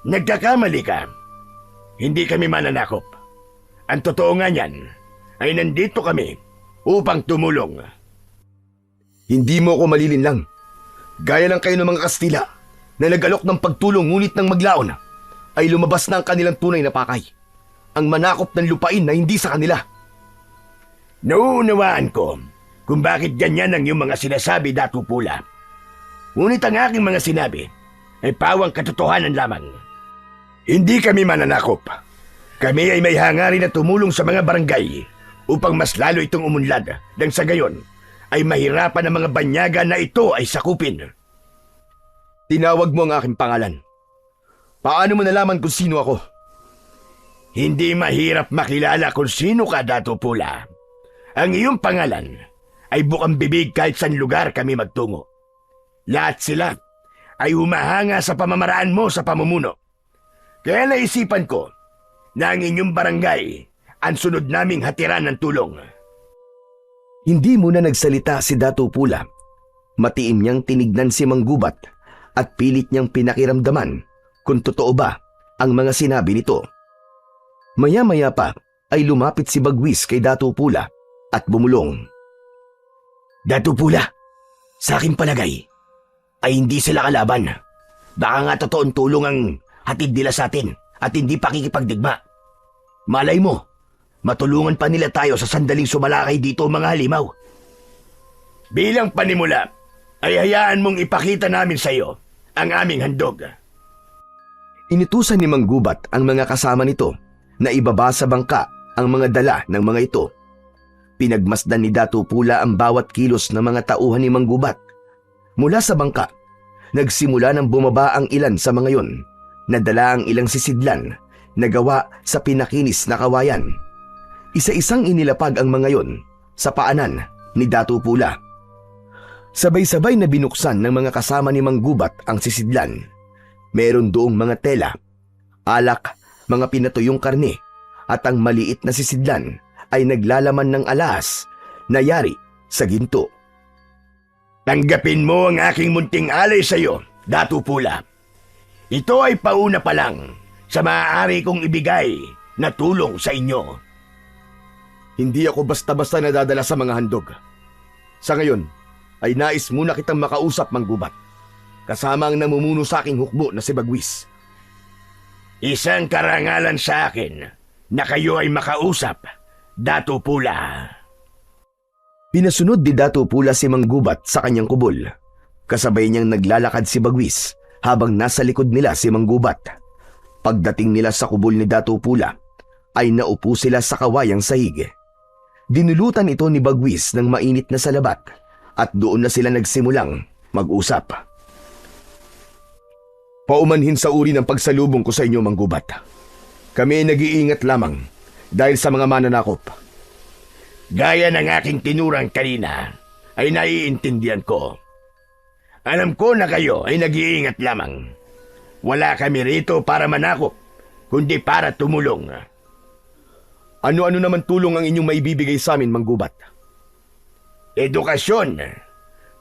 Nagkakamali ka. Hindi kami mananakop. Ang totoo nga niyan ay nandito kami upang tumulong. Hindi mo ako malilinlang. Gaya lang kayo ng mga Kastila na nag-alok ng pagtulong ngunit nang maglaon ay lumabas na ang kanilang tunay na pakay. Ang manakop ng lupain na hindi sa kanila. Nauunawaan ko kung bakit ganyan ang iyong mga sinasabi, Datu Pula. Ngunit ang aking mga sinabi ay pawang katotohanan lamang. Hindi kami mananakop. Kami ay may hangarin na tumulong sa mga barangay upang mas lalo itong umunlad nang sa gayon ay mahirapan ang mga banyaga na ito ay sakupin. Tinawag mo ang aking pangalan. Paano mo nalaman kung sino ako? Hindi mahirap makilala kung sino ka, Datu Pula. Ang iyong pangalan ay bukang bibig kahit saan lugar kami magtungo. Lahat sila ay humahanga sa pamamaraan mo sa pamumuno. Kaya naisipan ko na ang inyong barangay ang sunod naming hatiran ng tulong. Hindi muna nagsalita si Datu Pula. Matiim niyang tinignan si Manggubat at pilit niyang pinakiramdaman kung totoo ba ang mga sinabi nito. Maya-maya pa ay lumapit si Bagwis kay Datu Pula at bumulong. Datu Pula, sa aking palagay ay hindi sila kalaban. Baka nga totoong tulong ang hatid nila sa atin at hindi pakikipagdigma. Malay mo, matulungan pa nila tayo sa sandaling sumalakay dito mga halimaw. Bilang panimula, ay hayaan mong ipakita namin sa iyo ang aming handog. Inutusan ni Manggubat ang mga kasama nito na ibaba sa bangka ang mga dala ng mga ito. Pinagmasdan ni Datu Pula ang bawat kilos ng mga tauhan ni Manggubat. Mula sa bangka, nagsimula ng bumaba ang ilan sa mga yon. Nadala ang ilang sisidlan na gawa sa pinakinis na kawayan. Isa-isang inilapag ang mga yon sa paanan ni Datu Pula. Sabay-sabay na binuksan ng mga kasama ni Manggubat ang sisidlan. Meron doong mga tela, alak, mga pinatuyong karne, at ang maliit na sisidlan ay naglalaman ng alas na yari sa ginto. Tanggapin mo ang aking munting alay sa iyo, Datu Pula. Ito ay pauna pa lang sa maaari kong ibigay na tulong sa inyo. Hindi ako basta-basta nadadala sa mga handog. Sa ngayon, ay nais muna kitang makausap, Manggubat. Kasama ang namumuno sa aking hukbo na si Bagwis. Isang karangalan sa akin na kayo ay makausap, Datu Pula. Pinasunod ni Datu Pula si Manggubat sa kanyang kubol. Kasabay niyang naglalakad si Bagwis habang nasa likod nila si Manggubat. Pagdating nila sa kubol ni Datu Pula, ay naupo sila sa kawayang sahig. Dinulutan ito ni Bagwis ng mainit na salabat at doon na sila nagsimulang mag-usap. Paumanhin sa uri ng pagsalubong ko sa inyo, Manggubat. Kami ay nag-iingat lamang dahil sa mga mananakop. Gaya ng aking tinurang kanina, ay naiintindihan ko. Alam ko na kayo ay nag-iingat lamang. Wala kami rito para manakop, kundi para tumulong. Ano-ano naman tulong ang inyong maibibigay sa amin, Manggubat? Edukasyon.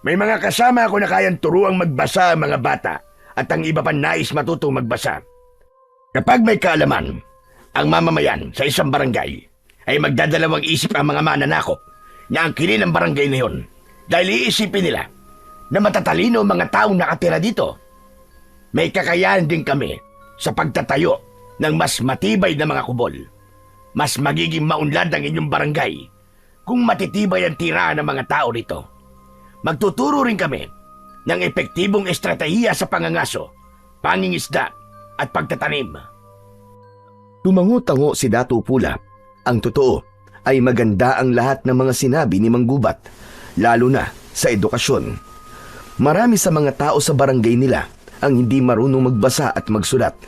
May mga kasama ako na kayang turuang magbasa ang mga bata at ang iba pa nais matutong magbasa. Kapag may kaalaman, ang mamamayan sa isang barangay ay magdadalawang isip ang mga mananakop na ang kilin ng barangay na yun dahil iisipin nila na matatalino ang mga taong nakatira dito. May kakayahan din kami sa pagtatayo ng mas matibay na mga kubol. Mas magiging maunlad ang inyong barangay kung matitibay ang tirahan ng mga tao rito. Magtuturo rin kami ng epektibong estratehiya sa pangangaso, pangingisda at pagtatanim. Tumango-tango si Datu Pula. Ang totoo ay maganda ang lahat ng mga sinabi ni Manggubat, lalo na sa edukasyon. Marami sa mga tao sa barangay nila ang hindi marunong magbasa at magsulat.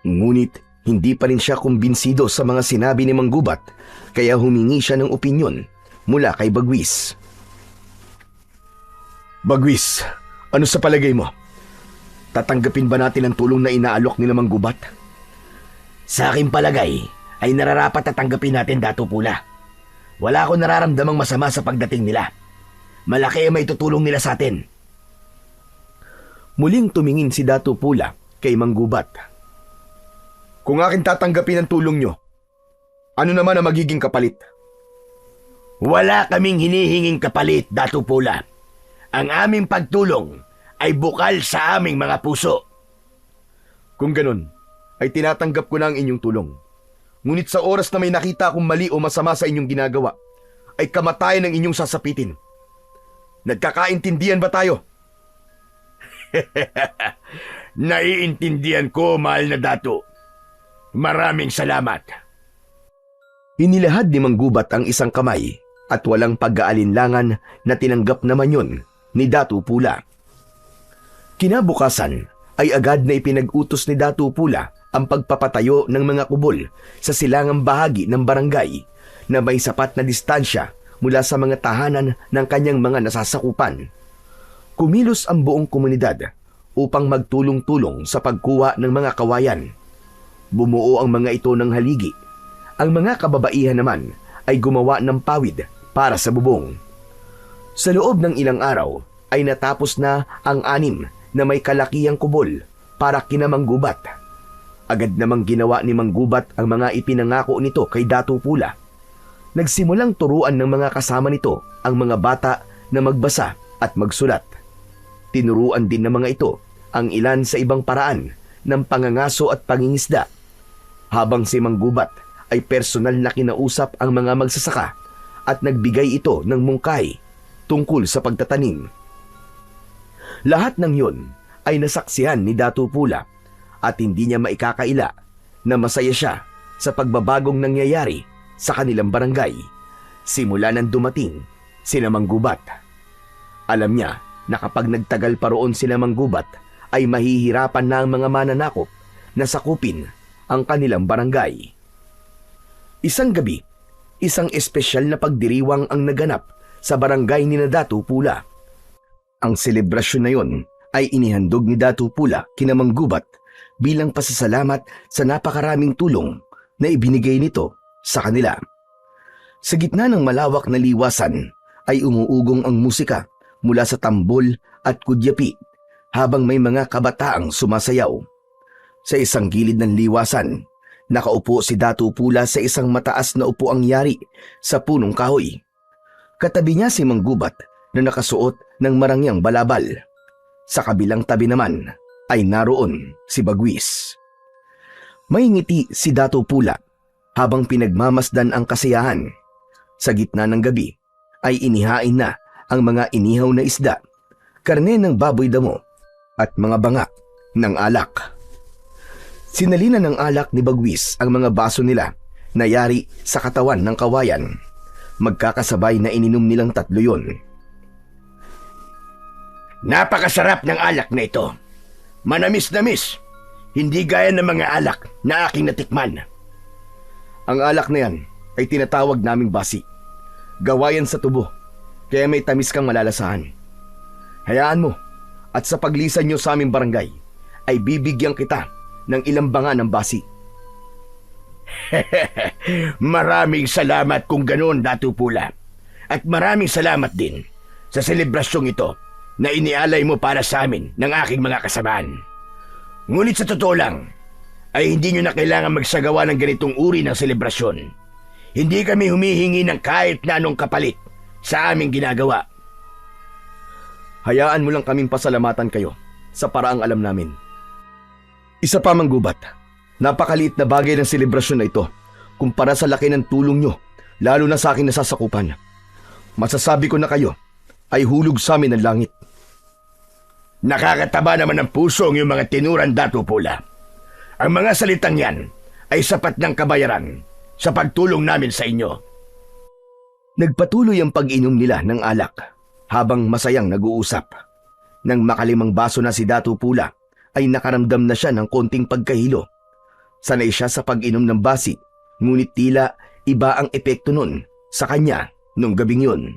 Ngunit hindi pa rin siya kumbinsido sa mga sinabi ni Manggubat, kaya humingi siya ng opinyon mula kay Bagwis. Bagwis, ano sa palagay mo? Tatanggapin ba natin ang tulong na inaalok ni Manggubat? Sa aking palagay, ay nararapat na tanggapin natin, Datu Pula. Wala akong nararamdamang masama sa pagdating nila. Malaki ang may tutulong nila sa atin. Muling tumingin si Datu Pula kay Manggubat. Kung akin tatanggapin ang tulong nyo, ano naman ang magiging kapalit? Wala kaming hinihinging kapalit, Datu Pula. Ang aming pagtulong ay bukal sa aming mga puso. Kung ganun, ay tinatanggap ko na ang inyong tulong. Ngunit sa oras na may nakita akong mali o masama sa inyong ginagawa, ay kamatayan ang inyong sasapitin. Nagkakaintindihan ba tayo? Naiintindihan ko, mahal na dato. Maraming salamat. Inilahad ni Manggubat ang isang kamay at walang pag-aalinlangan na tinanggap naman yon ni Datu Pula. Kinabukasan ay agad na ipinag-utos ni Datu Pula ang pagpapatayo ng mga kubol sa silangang bahagi ng barangay na may sapat na distansya mula sa mga tahanan ng kanyang mga nasasakupan. Kumilos ang buong komunidad upang magtulong-tulong sa pagkuha ng mga kawayan. Bumuo ang mga ito ng haligi. Ang mga kababaihan naman ay gumawa ng pawid para sa bubong. Sa loob ng ilang araw ay natapos na ang 6 na may kalakihang kubol para kina Manggubat. Agad namang ginawa ni Manggubat ang mga ipinangako nito kay Datu Pula. Nagsimulang turuan ng mga kasama nito ang mga bata na magbasa at magsulat. Tinuruan din ng mga ito ang ilan sa ibang paraan ng pangangaso at pangingisda, habang si Manggubat ay personal na kinausap ang mga magsasaka at nagbigay ito ng mungkay tungkol sa pagtatanim. Lahat ng yun ay nasaksihan ni Datu Pula at hindi niya maikakaila na masaya siya sa pagbabagong nangyayari sa kanilang barangay simula nang dumating sina Manggubat. Alam niya na kapag nagtagal pa roon sila Manggubat ay mahihirapan na ang mga mananakop na sakupin ang kanilang barangay. Isang gabi, isang espesyal na pagdiriwang ang naganap sa barangay ni Datu Pula. Ang selebrasyon na yon ay inihandog ni Datu Pula kina Manggubat bilang pasasalamat sa napakaraming tulong na ibinigay nito sa kanila. Sa gitna ng malawak na liwasan ay umuugong ang musika mula sa tambol at kudyapi habang may mga kabataang sumasayaw. Sa isang gilid ng liwasan, nakaupo si Datu Pula sa isang mataas na upuang yari sa punong kahoy. Katabi niya si Manggubat na nakasuot ng marangyang balabal. Sa kabilang tabi naman ay naroon si Bagwis. May ngiti si Datu Pula habang pinagmamasdan ang kasiyahan. Sa gitna ng gabi ay inihain na ang mga inihaw na isda, karne ng baboy damo at mga banga ng alak. Sinalina ng alak ni Bagwis ang mga baso nila na yari sa katawan ng kawayan. Magkakasabay na ininom nilang 3 yon. Napakasarap ng alak na ito. Manamis-namis. Hindi gaya ng mga alak na aking natikman. Ang alak na yan ay tinatawag naming basi. Gawayan sa tubo, kaya may tamis kang malalasahan. Hayaan mo, at sa paglisan nyo sa aming barangay, ay bibigyan kita ng ilang banga ng basi. Maraming salamat kung ganoon, Datu Pula. At maraming salamat din sa selebrasyong ito na inialay mo para sa amin ng aking mga kasamaan. Ngunit sa totoo lang, ay hindi nyo na kailangan magsagawa ng ganitong uri ng selebrasyon. Hindi kami humihingi ng kahit na anong kapalit sa aming ginagawa. Hayaan mo lang kaming pasalamatan kayo sa paraang alam namin. Isa pa, Manggubat, napakaliit na bagay ng selebrasyon na ito kumpara sa laki ng tulong nyo, lalo na sa aking nasasakupan. Masasabi ko na kayo ay hulog sa amin ng langit. Nakakataba naman ng puso ang iyong mga tinuran, Datu Pula. Ang mga salitang yan ay sapat ng kabayaran sa pagtulong namin sa inyo. Nagpatuloy ang pag-inom nila ng alak habang masayang nag-uusap. Nang makalimang baso na si Datu Pula ay nakaramdam na siya ng konting pagkahilo. Sanay siya sa pag-inom ng basi, ngunit tila iba ang epekto nun sa kanya nung gabing yun.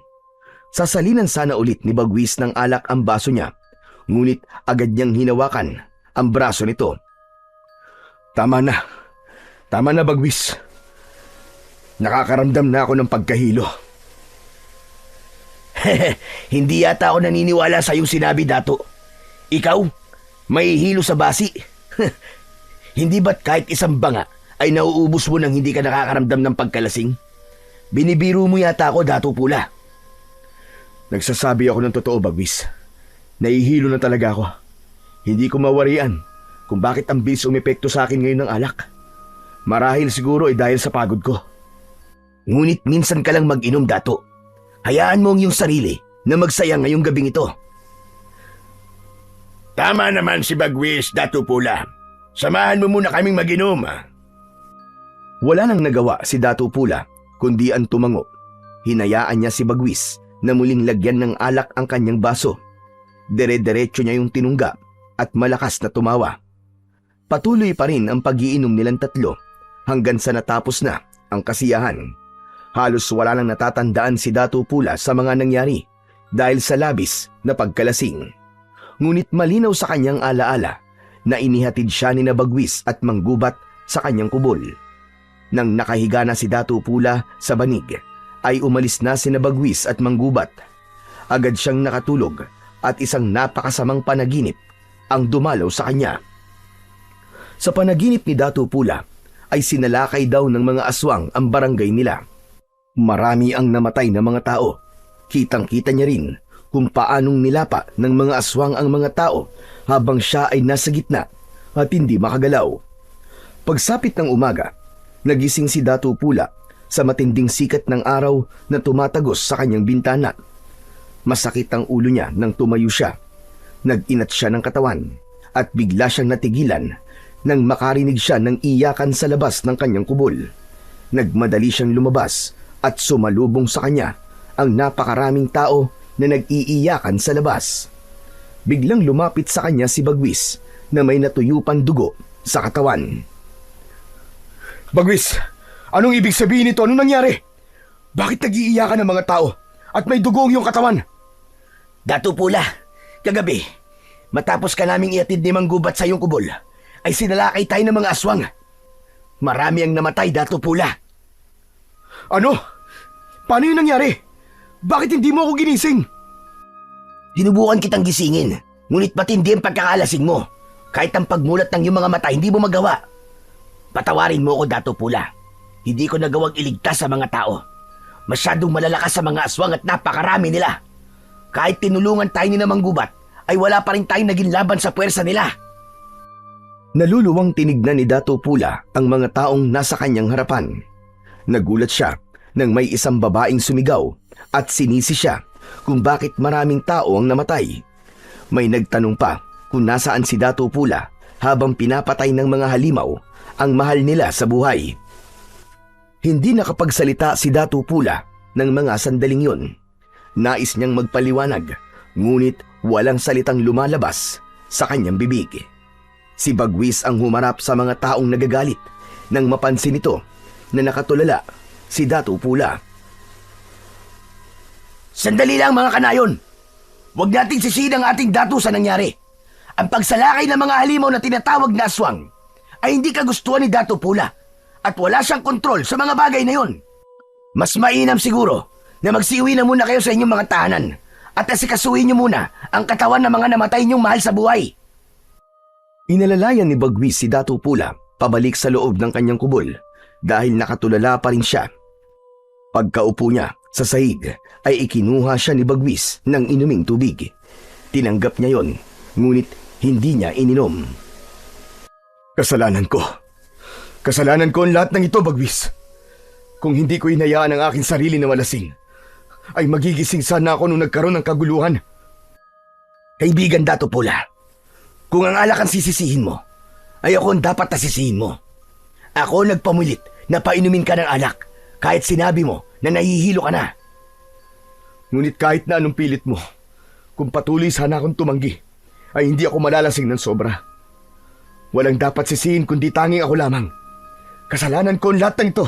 Sasalinan sana ulit ni Bagwis ng alak ang baso niya, ngunit agad niyang hinawakan ang braso nito. Tama na Bagwis. Nakakaramdam na ako ng pagkahilo. Hindi yata ako naniniwala sa iyong sinabi, Dato. Ikaw, may hilo sa basi. Hindi ba't kahit isang banga ay nauubos mo nang hindi ka nakakaramdam ng pagkalasing? Binibiro mo yata ako, Dato Pula. Nagsasabi ako ng totoo, Bagwis. Nahihilo na talaga ako. Hindi ko mawarian kung bakit ang bilis umepekto sa akin ngayon ng alak. Marahil siguro ay dahil sa pagod ko. Ngunit minsan ka lang mag-inom, Dato. Hayaan mo ang iyong sarili na magsaya ngayong gabing ito. Tama naman si Bagwis, Dato Pula. Samahan mo muna kaming mag-inom. Wala nang nagawa si Dato Pula kundi ang tumango. Hinayaan niya si Bagwis na muling lagyan ng alak ang kanyang baso. Dire-diretso niya yung tinungga at malakas na tumawa. Patuloy pa rin ang pag-iinom nilang tatlo hanggang sa natapos na ang kasiyahan. Halos wala nang natatandaan si Dato Pula sa mga nangyari dahil sa labis na pagkalasing. Ngunit malinaw sa kanyang alaala na inihatid siya ni Bagwis at Manggubat sa kanyang kubol. Nang nakahiga na si Dato Pula sa banig, ay umalis na si Bagwis at Manggubat. Agad siyang nakatulog at isang napakasamang panaginip ang dumalaw sa kanya. Sa panaginip ni Dato Pula ay sinalakay daw ng mga aswang ang barangay nila. Marami ang namatay na mga tao. Kitang-kita niya rin kung paanong nilapa ng mga aswang ang mga tao habang siya ay nasa gitna at hindi makagalaw. Pagsapit ng umaga, nagising si Dato Pula sa matinding sikat ng araw na tumatagos sa kanyang bintana. Masakit ang ulo niya nang tumayo siya. Nag-inat siya ng katawan at bigla siyang natigilan nang makarinig siya ng iyakan sa labas ng kanyang kubol. Nagmadali siyang lumabas at sumalubong sa kanya ang napakaraming tao na nag-iiyakan sa labas. Biglang lumapit sa kanya si Bagwis na may natuyupan dugo sa katawan. Bagwis, anong ibig sabihin nito? Anong nangyari? Bakit nag-iiyakan ng mga tao at may dugo ang iyong katawan? Dato Pula, kagabi, matapos ka naming iatid ni Manggubat sa iyong kubol, ay sinalakay tayo ng mga aswang. Marami ang namatay, Dato Pula. Ano? Paano yun nangyari? Bakit hindi mo ako ginising? Sinubukan kitang gisingin, ngunit matindi ang pagkakalasing mo. Kahit ang pagmulat ng iyong mga mata, hindi mo magawa. Patawarin mo ako, Dato Pula. Hindi ko nagawang iligtas sa mga tao. Masyadong malalakas sa mga aswang at napakarami nila. Kahit tinulungan tayo ni Manggubat, ay wala pa rin tayong naging laban sa puwersa nila. Naluluwang tinignan ni Dato Pula ang mga taong nasa kanyang harapan. Nagulat siya nang may isang babaeng sumigaw at sinisi siya kung bakit maraming tao ang namatay. May nagtanong pa kung nasaan si Dato Pula habang pinapatay ng mga halimaw ang mahal nila sa buhay. Hindi nakapagsalita si Dato Pula ng mga sandaling yun. Nais niyang magpaliwanag, ngunit walang salitang lumalabas sa kanyang bibig. Si Bagwis ang humarap sa mga taong nagagalit nang mapansin ito na nakatulala si Dato Pula. Sandali lang, mga kanayon. Huwag nating sisihin ang ating dato sa nangyari. Ang pagsalakay ng mga halimaw na tinatawag na aswang ay hindi kagustuhan ni Dato Pula at wala siyang kontrol sa mga bagay na yon. Mas mainam siguro na magsiuwi na muna kayo sa inyong mga tahanan at asikasuhin niyo muna ang katawan ng mga namatay niyong mahal sa buhay. Inalalayan ni Bagwis si Dato Pula pabalik sa loob ng kanyang kubol dahil nakatulala pa rin siya. Pagkaupo niya sa sahig ay ikinuha siya ni Bagwis ng inuming tubig. Tinanggap niya yon, ngunit hindi niya ininom. Kasalanan ko. Kasalanan ko ang lahat ng ito, Bagwis. Kung hindi ko hinayaan ang aking sarili na malasing, ay magigising sana ako nung nagkaroon ng kaguluhan. Kaibigan Dato Pula, kung ang alak ang sisisihin mo, ay ako ang dapat nasisihin mo. Ako nagpamulit na painumin ka ng alak kahit sinabi mo na nahihilo ka na. Ngunit kahit na anong pilit mo, kung patuloy sana akong tumanggi, ay hindi ako malalasing ng sobra. Walang dapat sisihin kundi tanging ako lamang. Kasalanan ko ang lahat ng ito.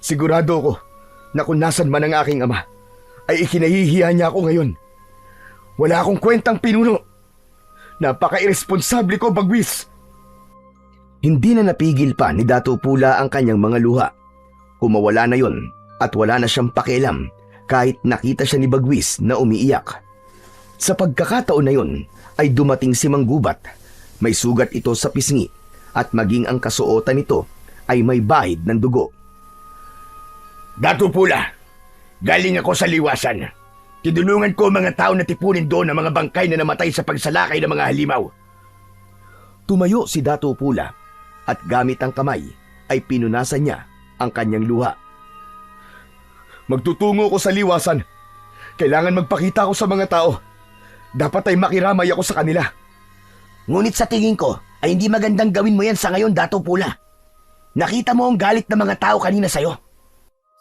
Sigurado ako na kung nasan man ang aking ama, ay ikinahihiya niya ako ngayon. Wala akong kwentang pinuno. Napaka-irresponsable ko, Bagwis. Hindi na napigil pa ni Dato Pula ang kanyang mga luha. Kumawala na yon at wala na siyang pakialam kahit nakita siya ni Bagwis na umiiyak. Sa pagkakataon na yon ay dumating si Manggubat. May sugat ito sa pisngi at maging ang kasuotan nito ay may bahid ng dugo. Dato Pula, galing ako sa liwasan. Tinulungan ko ang mga tao na tipunin doon ang mga bangkay na namatay sa pagsalakay ng mga halimaw. Tumayo si Dato Pula at gamit ang kamay ay pinunasan niya ang kanyang luha. Magtutungo ko sa liwasan. Kailangan magpakita ko sa mga tao. Dapat ay makiramay ako sa kanila. Ngunit sa tingin ko ay hindi magandang gawin mo yan sa ngayon, Dato Pula. Nakita mo ang galit ng mga tao kanina sa'yo.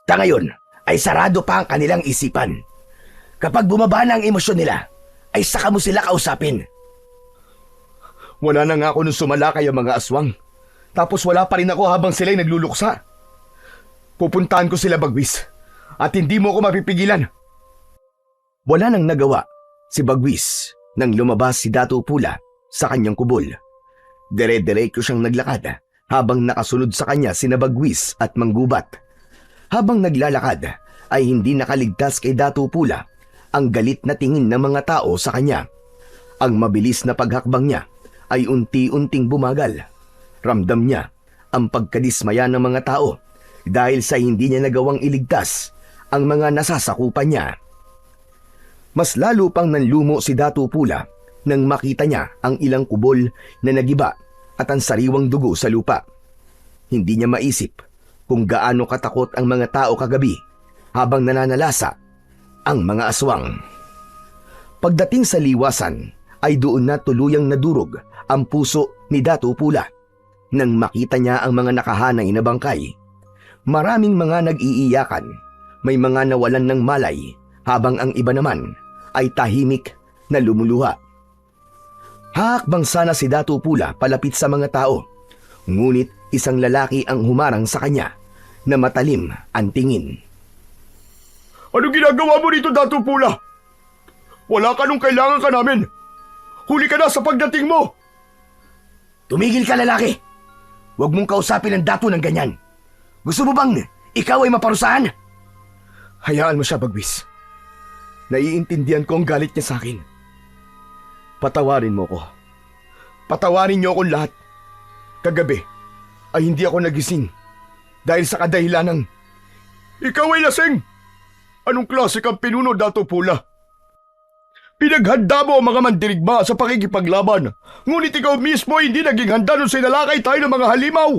Sa ngayon ay sarado pa ang kanilang isipan. Kapag bumaba na ang emosyon nila, ay saka mo sila kausapin. Wala na nga ako nung sumalakay ang mga aswang. Tapos wala pa rin ako habang sila'y nagluluksa. Pupuntahan ko sila, Bagwis. At hindi mo ako mapipigilan. Wala nang nagawa si Bagwis nang lumabas si Dato Pula sa kanyang kubol. Dire-diretso siyang naglakad habang nakasunod sa kanya sina Bagwis at Manggubat. Habang naglalakad ay hindi nakaligtas kay Dato Pula ang galit na tingin ng mga tao sa kanya. Ang mabilis na paghakbang niya ay unti-unting bumagal. Ramdam niya ang pagkadismaya ng mga tao dahil sa hindi niya nagawang iligtas ang mga nasasakupan niya. Mas lalo pang nanlumo si Dato Pula nang makita niya ang ilang kubol na nagiba at ang sariwang dugo sa lupa. Hindi niya maisip kung gaano katakot ang mga tao kagabi habang nananalasa ang mga aswang. Pagdating sa liwasan ay doon na tuluyang nadurog ang puso ni Dato Pula nang makita niya ang mga nakahanay na bangkay. Maraming mga nag-iiyakan, may mga nawalan ng malay habang ang iba naman ay tahimik na lumuluha. Hakbang sana si Dato Pula palapit sa mga tao, ngunit isang lalaki ang humarang sa kanya na matalim ang tingin. Anong ginagawa mo rito, Dato Pula? Wala ka nung kailangan ka namin. Huli ka na sa pagdating mo. Tumigil ka, lalaki! Huwag mong kausapin ang dato ng ganyan. Gusto mo bang ikaw ay maparusahan? Hayaan mo siya, Bagwis. Naiintindihan ko ang galit niya sa akin. Patawarin mo ko. Patawarin niyo akong lahat. Kagabi ay hindi ako nagising dahil sa kadahilanang ikaw ay lasing. Anong klase kang pinuno, Dato Pula? Pinaghanda mo ang mga mandirigma sa pakikipaglaban, ngunit ikaw mismo ay hindi naging handa nung sinalakay tayo ng mga halimaw.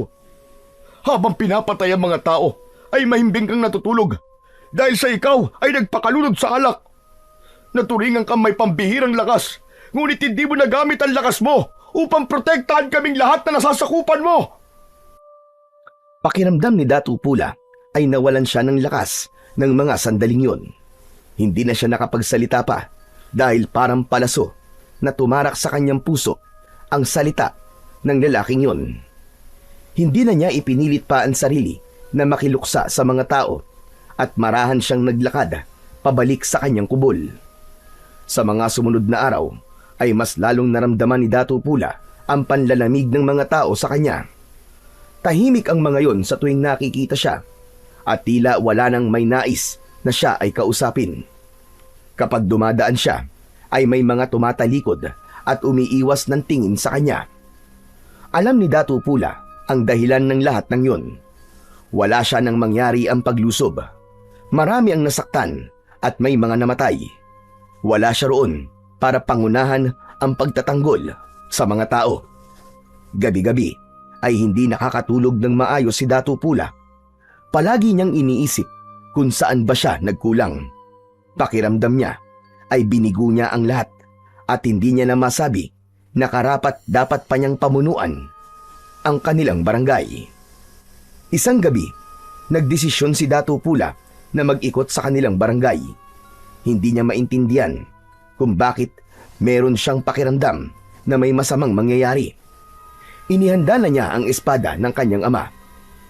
Habang pinapatay ang mga tao, ay mahimbing kang natutulog dahil sa ikaw ay nagpakalunod sa alak. Naturingan kang may pambihirang lakas, ngunit hindi mo nagamit ang lakas mo upang protektahan kaming lahat na nasasakupan mo. Pakiramdam ni Dato Pula ay nawalan siya ng lakas ng mga sandaling yon. Hindi na siya nakapagsalita pa dahil parang palaso na tumarak sa kanyang puso ang salita ng lalaking yon. Hindi na niya ipinilit pa ang sarili na makiluksa sa mga tao at marahan siyang naglakad pabalik sa kanyang kubol. Sa mga sumunod na araw ay mas lalong naramdaman ni Dato Pula ang panlalamig ng mga tao sa kanya. Tahimik ang mga yon sa tuwing nakikita siya at tila wala nang may nais na siya ay kausapin. Kapag dumadaan siya, ay may mga tumatalikod at umiiwas ng tingin sa kanya. Alam ni Dato Pula ang dahilan ng lahat ng yon. Wala siya nang mangyari ang paglusob. Marami ang nasaktan at may mga namatay. Wala siya roon para pangunahan ang pagtatanggol sa mga tao. Gabi-gabi ay hindi nakakatulog ng maayos si Dato Pula. Palagi niyang iniisip kung saan ba siya nagkulang. Pakiramdam niya ay binigo niya ang lahat at hindi niya na masabi na karapat dapat pa niyang pamunuan ang kanilang barangay. Isang gabi, nagdesisyon si Dato Pula na mag-ikot sa kanilang barangay. Hindi niya maintindihan kung bakit meron siyang pakiramdam na may masamang mangyayari. Inihanda na niya ang espada ng kanyang ama.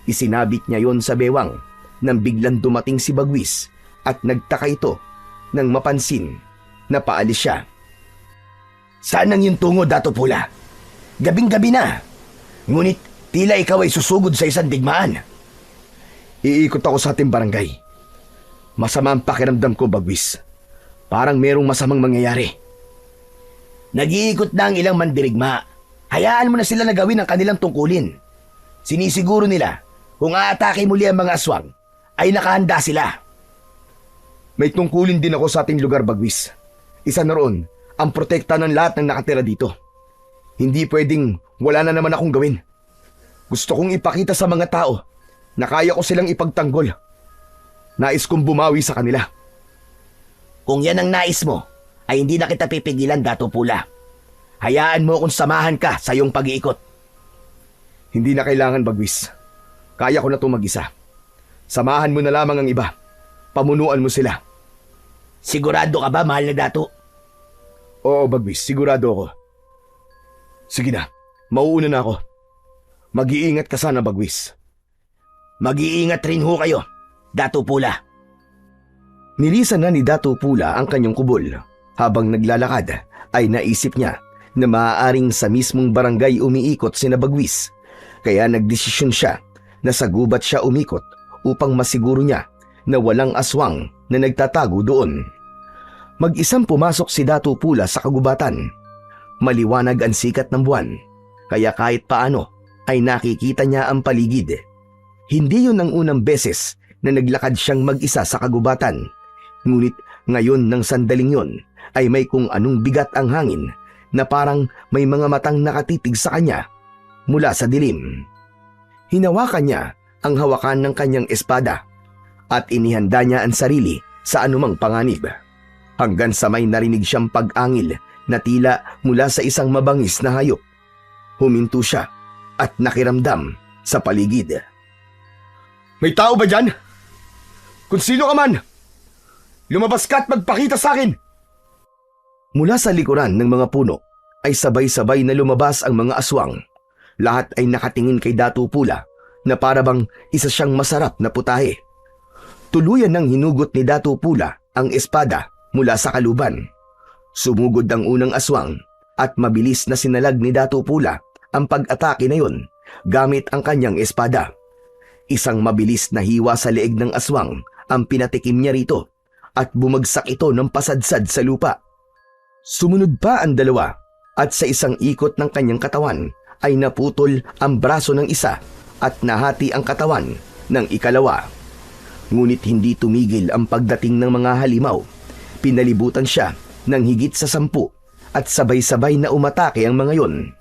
Isinabit niya yon sa bewang nang biglang dumating si Bagwis at nagtaka ito nang mapansin na paalis siya. Saan ang iyong tungo, Dato Pula? Gabing-gabi na. Ngunit tila ikaw ay susugod sa isang digmaan. Iikot ako sa ating barangay. Masama ang pakiramdam ko, Bagwis. Parang merong masamang mangyayari. Nag-iikot na ang ilang mandirigma. Hayaan mo na sila na gawin ang kanilang tungkulin. Sinisiguro nila kung aatake muli ang mga aswang, ay nakahanda sila. May tungkulin din ako sa ating lugar, Bagwis. Isa na roon ang protekta ng lahat ng nakatira dito. Hindi pwedeng wala na naman akong gawin. Gusto kong ipakita sa mga tao na kaya ko silang ipagtanggol. Nais kong bumawi sa kanila. Kung yan ang nais mo, ay hindi na kita pipigilan, Dato Pula. Hayaan mo kung samahan ka sa iyong pag-iikot. Hindi na kailangan, Bagwis. Kaya ko na itong mag-isa. Samahan mo na lamang ang iba. Pamunuan mo sila. Sigurado ka ba, mahal na Dato? Oo, Bagwis. Sigurado ako. Sige na. Mauuna na ako. Mag-iingat ka sana, Bagwis. Mag-iingat rin ho kayo, Dato Pula. Nilisan na ni Dato Pula ang kanyang kubol. Habang naglalakad, ay naisip niya na maaaring sa mismong barangay umiikot sina Bagwis. Kaya nagdesisyon siya na sa gubat siya umikot upang masiguro niya na walang aswang na nagtatago doon. Mag-isang pumasok si Dato Pula sa kagubatan. Maliwanag ang sikat ng buwan, kaya kahit paano ay nakikita niya ang paligid. Hindi yun ang unang beses na naglakad siyang mag-isa sa kagubatan. Ngunit ngayon ng sandaling yon ay may kung anong bigat ang hangin na parang may mga matang nakatitig sa kanya mula sa dilim. Hinawakan niya ang hawakan ng kanyang espada at inihanda niya ang sarili sa anumang panganib. Hanggang sa may narinig siyang pag-angil na tila mula sa isang mabangis na hayop. Huminto siya at nakiramdam sa paligid. May tao ba dyan? Kung sino ka man, lumabas ka at magpakita sa akin! Mula sa likuran ng mga puno ay sabay-sabay na lumabas ang mga aswang. Lahat ay nakatingin kay Dato Pula na para bang isa siyang masarap na putahe. Tuluyan ng hinugot ni Dato Pula ang espada mula sa kaluban. Sumugod ang unang aswang at mabilis na sinalag ni Dato Pula ang pag-atake na yon gamit ang kanyang espada. Isang mabilis na hiwa sa leeg ng aswang ang pinatikim niya rito at bumagsak ito ng pasadsad sa lupa. Sumunod pa ang dalawa at sa isang ikot ng kanyang katawan ay naputol ang braso ng isa at nahati ang katawan ng ikalawa. Ngunit hindi tumigil ang pagdating ng mga halimaw. Pinalibutan siya ng higit sa 10 at sabay-sabay na umatake ang mga yon.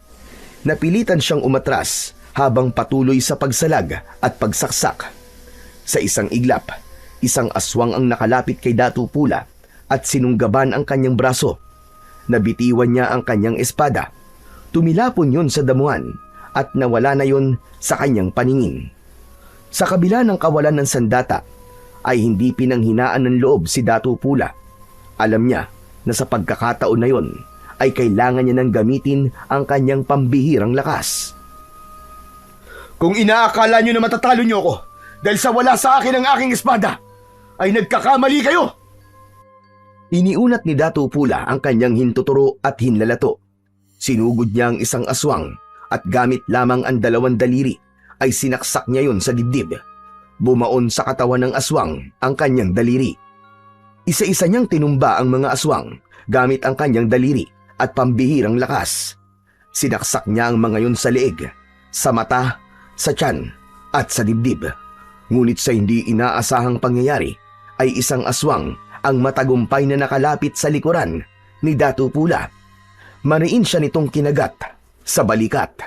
Napilitan siyang umatras habang patuloy sa pagsalag at pagsaksak. Sa isang iglap, isang aswang ang nakalapit kay Dato Pula at sinunggaban ang kanyang braso. Nabitiwan niya ang kanyang espada. Tumilapon yon sa damuhan at nawala na yon sa kanyang paningin. Sa kabila ng kawalan ng sandata, ay hindi pinanghinaan ng loob si Dato Pula. Alam niya na sa pagkakataon na yon ay kailangan niya nang gamitin ang kanyang pambihirang lakas. Kung inaakala niyo na matatalo niyo ako dahil sa wala sa akin ang aking espada, ay nagkakamali kayo! Iniunat ni Dato Pula ang kanyang hintuturo at hinlalato. Sinugod niya ang isang aswang at gamit lamang ang 2 daliri ay sinaksak niya yon sa dibdib. Bumaon sa katawan ng aswang ang kanyang daliri. Isa-isa niyang tinumba ang mga aswang gamit ang kanyang daliri at pambihirang lakas. Sinaksak niya ang mga yon sa leeg, sa mata, sa tiyan at sa dibdib. Ngunit sa hindi inaasahang pangyayari ay isang aswang ang matagumpay na nakalapit sa likuran ni Dato Pula. Mariin siya nitong kinagat sa balikat.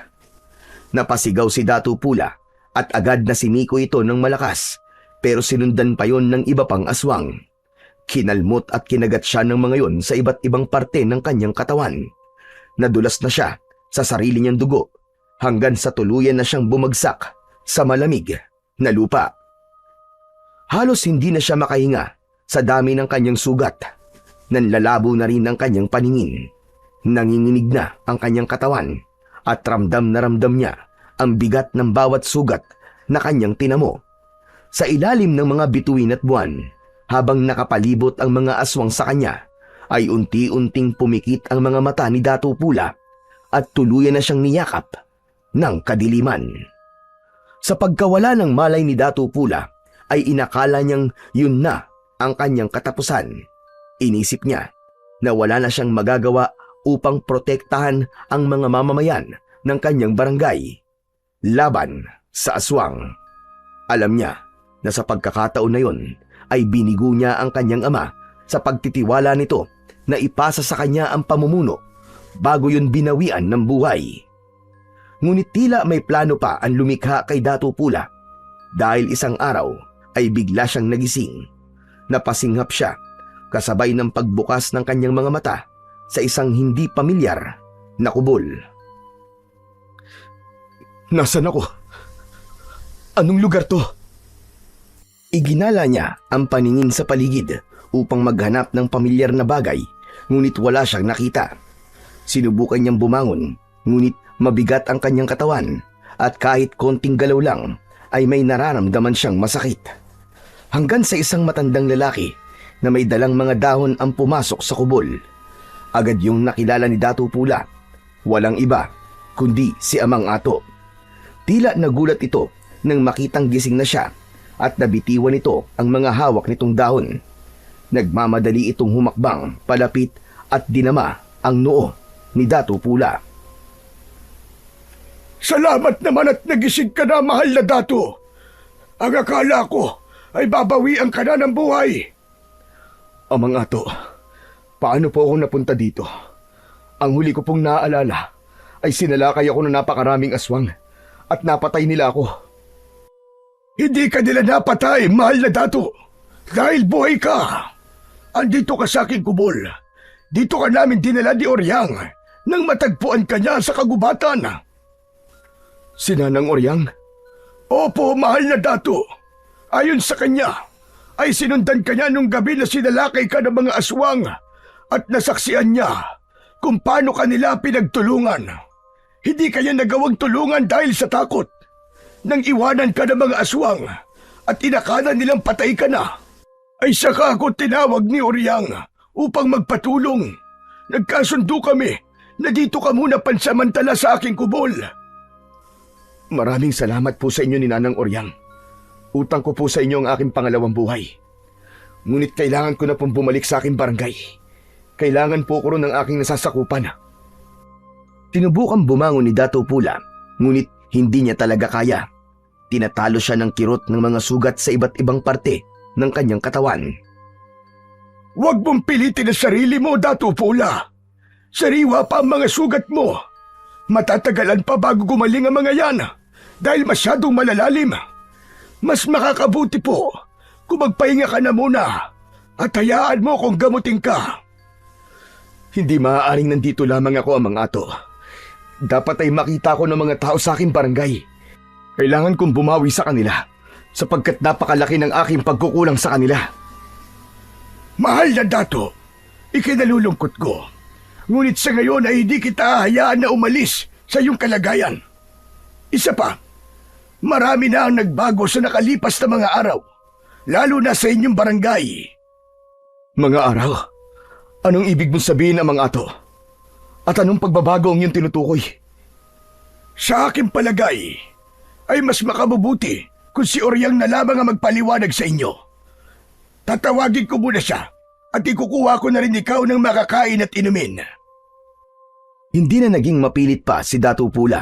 Napasigaw si Dato Pula at agad na siniko ito ng malakas, pero sinundan pa yon ng iba pang aswang. Kinalmot at kinagat siya ng mga yon sa iba't ibang parte ng kanyang katawan. Nadulas na siya sa sarili niyang dugo hanggang sa tuluyan na siyang bumagsak sa malamig na lupa. Halos hindi na siya makahinga sa dami ng kanyang sugat. Nanlalabo na rin ang kanyang paningin. Nanginginig na ang kanyang katawan at ramdam na ramdam niya ang bigat ng bawat sugat na kanyang tinamo. Sa ilalim ng mga bituin at buwan, habang nakapalibot ang mga aswang sa kanya, ay unti-unting pumikit ang mga mata ni Dato Pula at tuluyan na siyang niyakap ng kadiliman. Sa pagkawala ng malay ni Dato Pula, ay inakala niyang yun na ang kanyang katapusan. Inisip niya na wala na siyang magagawa upang protektahan ang mga mamamayan ng kanyang barangay laban sa aswang. Alam niya na sa pagkakataon na yon ay binigo niya ang kanyang ama sa pagtitiwala nito na ipasa sa kanya ang pamumuno bago yun binawian ng buhay. Ngunit tila may plano pa ang lumikha kay Dato' Pula dahil isang araw ay bigla siyang nagising. Napasinghap siya kasabay ng pagbukas ng kanyang mga mata sa isang hindi pamilyar na kubol. Nasaan ako? Anong lugar to? Iginala niya ang paningin sa paligid upang maghanap ng pamilyar na bagay, ngunit wala siyang nakita. Sinubukan niyang bumangon, ngunit mabigat ang kanyang katawan at kahit konting galaw lang ay may nararamdaman siyang masakit. Hanggang sa isang matandang lalaki na may dalang mga dahon ang pumasok sa kubol. Agad yung nakilala ni Dato' Pula. Walang iba kundi si Amang Ato. Tila nagulat ito nang makitang gising na siya at nabitiwan nito ang mga hawak nitong dahon. Nagmamadali itong humakbang palapit at dinama ang noo ni Dato' Pula. Salamat naman at nagising ka na, mahal na Dato. Ang akala ko ay babawian ka na ng buhay. Amang Ato, paano po ako napunta dito? Ang huli ko pong naaalala ay sinalakay ako ng napakaraming aswang at napatay nila ako. Hindi ka nila napatay, mahal na Dato. Dahil buhay ka. Andito ka sa aking kubol. Dito ka namin dinala ni Oryang nang matagpuan ka niya sa kagubatan. Si Nanang Oryang? Opo, mahal na Dato. Ayon sa kanya, ay sinundan ka niya nung gabi na sinalakay ka ng mga aswang at nasaksihan niya kung paano kanila pinagtulungan. Hindi kanya nagawang tulungan dahil sa takot. Nang iwanan ka ng mga aswang at inakala nilang patay ka na, ay saka ako tinawag ni Oryang upang magpatulong. Nagkasundo kami na dito ka muna pansamantala sa aking kubol. Maraming salamat po sa inyo ni Nanang Oryang. Utang ko po sa inyo ang aking pangalawang buhay. Ngunit kailangan ko na pong bumalik sa aking barangay. Kailangan po ko rin ng aking nasasakupan. Tinubukang bumangon ni Dato' Pula, ngunit hindi niya talaga kaya. Tinatalo siya ng kirot ng mga sugat sa iba't ibang parte ng kanyang katawan. Huwag mong pilitin ang sarili mo, Dato' Pula. Sariwa pa ang mga sugat mo. Matatagalan pa bago gumaling ang mga yan dahil masyadong malalalim. Mas makakabuti po kung magpahinga ka na muna at hayaan mo kung gamutin ka. Hindi maaaring nandito lamang ako, Amang Ato. Dapat ay makita ko ng mga tao sa aking barangay. Kailangan kong bumawi sa kanila sapagkat napakalaki ng aking pagkukulang sa kanila. Mahal na Dato, ikinalulungkot ko. Ngunit sa ngayon ay hindi kita hayaan na umalis sa iyong kalagayan. Isa pa, marami na ang nagbago sa nakalipas na mga araw, lalo na sa inyong barangay. Mga araw? Anong ibig mong sabihin, Amang Ato? At anong pagbabago ang iyong tinutukoy? Sa aking palagay, ay mas makabubuti kung si Oryang na lamang ang magpaliwanag sa inyo. Tatawagin ko muna siya at ikukuha ko na rin ikaw ng makakain at inumin. Hindi na naging mapilit pa si Dato' Pula.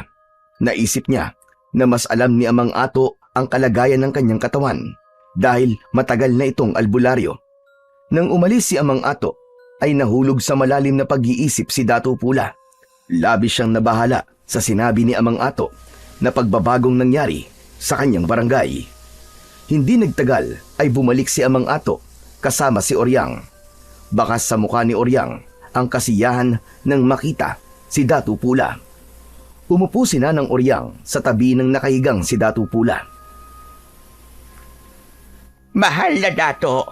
Naisip niya na mas alam ni Amang Ato ang kalagayan ng kanyang katawan dahil matagal na itong albularyo. Nang umalis si Amang Ato, ay nahulog sa malalim na pag-iisip si Dato' Pula. Labis siyang nabahala sa sinabi ni Amang Ato na pagbabagong nangyari sa kanyang barangay. Hindi nagtagal ay bumalik si Amang Ato kasama si Oryang. Bakas sa mukha ni Oryang ang kasiyahan nang makita si Dato' Pula. Umupo si Nanang Oryang sa tabi ng nakahigang si Dato' Pula. Mahal na Dato,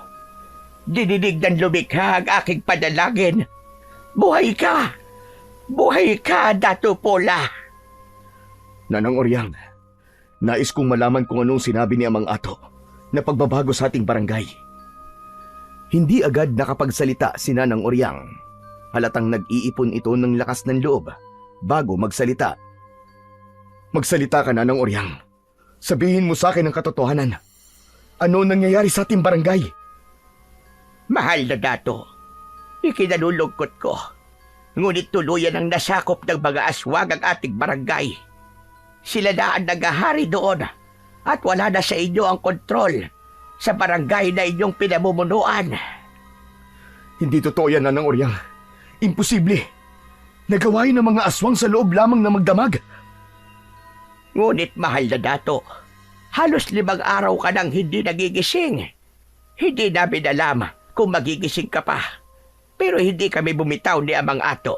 dinidig ng lumikha ang aking panalangin. Buhay ka! Buhay ka, Dato' Pula! Nanang Oryang, nais kong malaman kung anong sinabi ni Amang Ato na pagbabago sa ating barangay. Hindi agad nakapagsalita si Nanang Oryang. Halatang nag-iipon ito ng lakas ng loob bago magsalita. Magsalita ka, Nanang Oryang. Sabihin mo sa akin ang katotohanan. Ano nangyayari sa ating barangay? Mahal na Dato, ikinalulungkot ko. Ngunit tuluyan ang nasakop ng mga aswang ang ating barangay. Sila na ang nagahari doon at wala na sa inyo ang kontrol sa barangay na inyong pinamumunuan. Hindi totoo yan, Nanang Oryang. Imposible. Nagawain ng mga aswang sa loob lamang na magdamag. Ngunit mahal na dato, halos 5 araw ka nang hindi nagigising. Hindi namin alam kung magigising ka pa. Pero hindi kami bumitaw ni Amang Ato.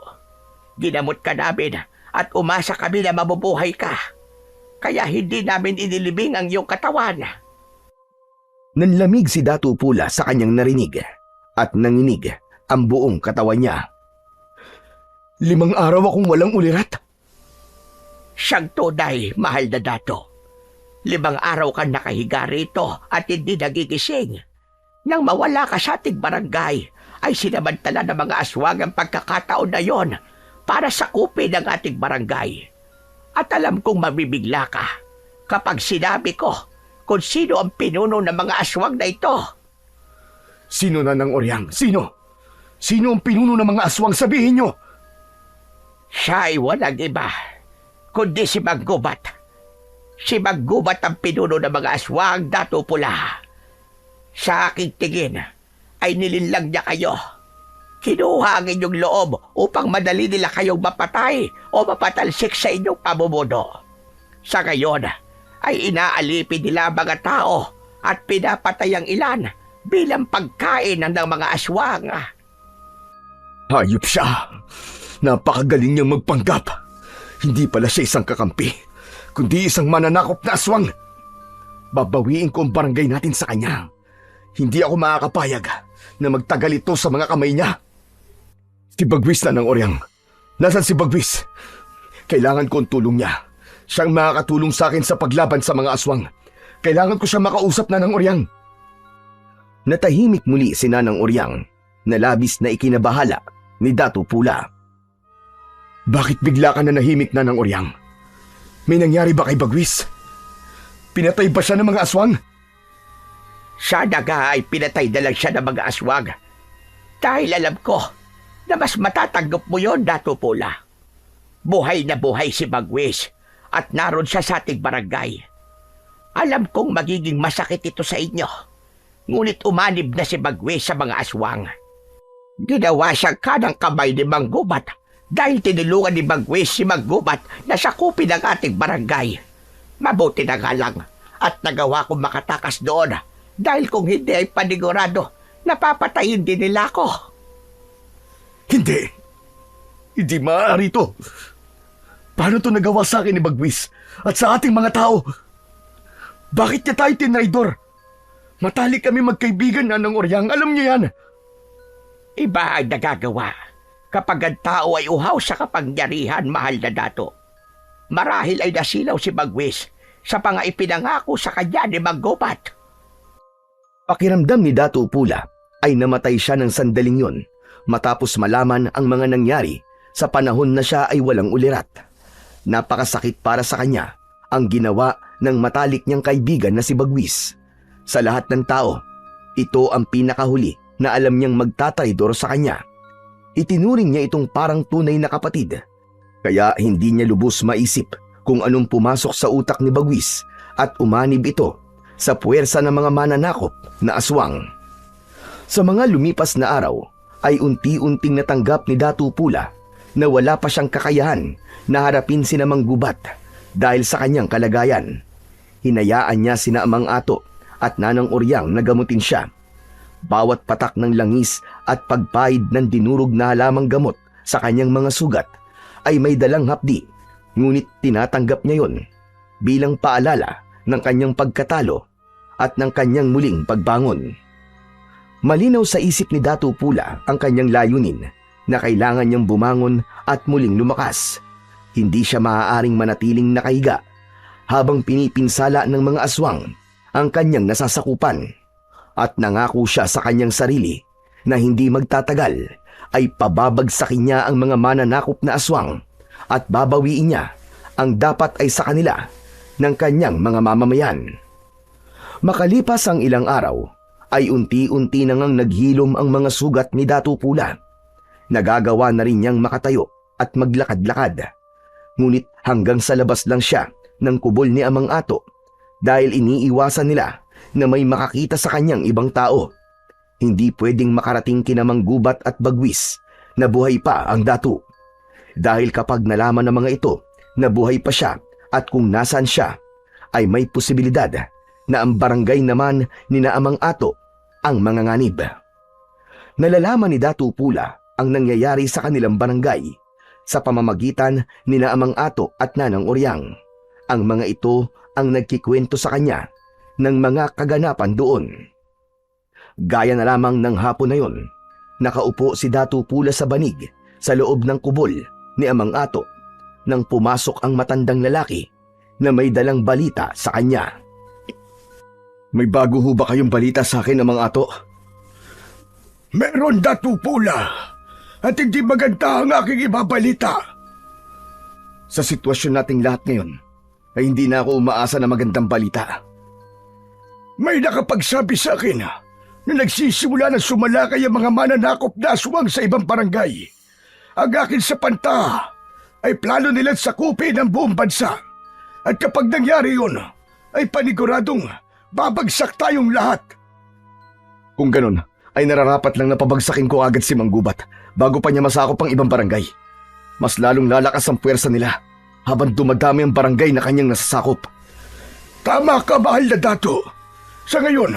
Ginamot ka namin at umasa kami na mabubuhay ka. Kaya hindi namin inilibing ang iyong katawan. Nanlamig si Datu Pula sa kanyang narinig at nanginig ang buong katawan niya. 5 araw akong walang ulirat. Siyang tunay, mahal na dato. 5 araw kang nakahiga rito at hindi nagigising. Nang mawala ka sa ating barangay, ay sinamantala ng mga aswang ang pagkakataon na yon para sakupin ang ating barangay. At alam kong mabibigla ka kapag sinabi ko kung sino ang pinuno ng mga aswang na ito. Sino, Nanang Oryang? Sino? Sino ang pinuno ng mga aswang? Sabihin nyo! Siya ay walang iba, kundi si Maggubat. Si Maggubat ang pinuno ng mga aswang, Datu Pula. Sa aking tingin, ay nilinlang niya kayo. Kinuha ang inyong loob upang madali nila kayong mapatay o mapatalsik sa inyong pamumuno. Sa ngayon, ay inaalipin nila ang mga tao at pinapatay ang ilan bilang pagkain ng mga aswang. Hayop siya! Napakagaling niyang magpanggap. Hindi pala siya isang kakampi, kundi isang mananakop na aswang. Babawiin ko ang barangay natin sa kanya. Hindi ako makakapayag na magtagal ito sa mga kamay niya. Si Bagwis, Nanang Oryang. Nasaan si Bagwis? Kailangan ko ang tulong niya. Siyang makakatulong sa akin sa paglaban sa mga aswang. Kailangan ko siyang makausap, Nanang Oryang. Natahimik muli si Nanang Oryang na labis na ikinabahala ni Datu Pula. Bakit bigla ka na nahimik, Nanang Oryang? May nangyari ba kay Bagwis? Pinatay ba siya ng mga aswang? Sana nga ay pinatay na lang siya ng mga aswang. Dahil alam ko na mas matatanggap mo yon, Datu Pula. Buhay na buhay si Bagwis at naroon siya sa ating barangay. Alam kong magiging masakit ito sa inyo. Ngunit umanib na si Bagwis sa mga aswang. Ginawa siyang kanang kamay ni Manggubat dahil tinulungan ni Bagwis si Manggubat na sakupin ang ating barangay. Mabuti na nga lang at nagawa kong makatakas doon dahil kung hindi ay panigurado, napapatayin din nila ako. Hindi. Hindi maaari ito. Paano ito nagawa sa akin ni Bagwis at sa ating mga tao? Bakit niya tayo tinraidor? Matalik kami magkaibigan, Nanang Oryang. Alam niyo yan. Iba ang nagagawa kapag ang tao ay uhaw sa kapangyarihan, mahal na dato. Marahil ay nasilaw si Bagwis sa mga ipinangako sa kanya ni Manggubat. Pakiramdam ni Datu Pula ay namatay siya ng sandaling yun matapos malaman ang mga nangyari sa panahon na siya ay walang ulirat. Napakasakit para sa kanya ang ginawa ng matalik niyang kaibigan na si Bagwis. Sa lahat ng tao, ito ang pinakahuli na alam niyang magtatraidor sa kanya. Itinuring niya itong parang tunay na kapatid. Kaya hindi niya lubos maisip kung anong pumasok sa utak ni Bagwis at umanib ito sa puwersa ng mga mananakop na aswang. Sa mga lumipas na araw ay unti-unting natanggap ni Datu Pula na wala pa siyang kakayahan na harapin sina Manggubat dahil sa kanyang kalagayan. Hinayaan niya sina Amang Ato at Nanang Oryang na gamutin siya. Bawat patak ng langis at pagpahid ng dinurog na halamang gamot sa kanyang mga sugat ay may dalang hapdi, ngunit tinatanggap niya yon bilang paalala ng kanyang pagkatalo at ng kanyang muling pagbangon. Malinaw sa isip ni Datu Pula ang kanyang layunin na kailangan niyang bumangon at muling lumakas. Hindi siya maaaring manatiling nakahiga habang pinipinsala ng mga aswang ang kanyang nasasakupan. At nangako siya sa kanyang sarili na hindi magtatagal ay pababagsakin niya ang mga mananakop na aswang at babawiin niya ang dapat ay sa kanila ng kanyang mga mamamayan. Makalipas ang ilang araw, ay unti-unti na ngang naghilom ang mga sugat ni Datu Pula. Nagagawa na rin niyang makatayo at maglakad-lakad. Ngunit hanggang sa labas lang siya ng kubol ni Amang Ato dahil iniiwasan nila na may makakita sa kanyang ibang tao. Hindi pwedeng makarating kina Manggubat at Bagwis na buhay pa ang dato. Dahil kapag nalaman ng mga ito na buhay pa siya at kung nasaan siya, ay may posibilidad na ang barangay naman ni Amang Ato ang manganganib. Nalalaman ni Dato Pula ang nangyayari sa kanilang barangay sa pamamagitan ni Amang Ato at Nanang Oryang. Ang mga ito ang nagkikwento sa kanya ng mga kaganapan doon. Gaya na lamang ng hapon na yon, nakaupo si Dato Pula sa banig sa loob ng kubol ni Amang Ato nang pumasok ang matandang lalaki na may dalang balita sa kanya. May bago ho ba kayong balita sa akin, Amang Ato? Meron, Dato Pula, at hindi maganda ang aking ibabalita. Sa sitwasyon nating lahat ngayon, ay hindi na ako umaasa na magandang balita. May nakapagsabi sa akin na nagsisimula na sumalakay ang mga mananakop na aswang sa ibang barangay. Ang akin sa panta ay plano nilang sakupin ang buong bansa. At kapag nangyari yun, ay paniguradong babagsak tayong lahat. Kung ganun, ay nararapat lang na pabagsakin ko agad si Manggubat bago pa niya masakop ang ibang barangay. Mas lalong lalakas ang puwersa nila habang dumadami ang barangay na kanyang nasasakop. Tama ka, mahal na Dato. Sa ngayon,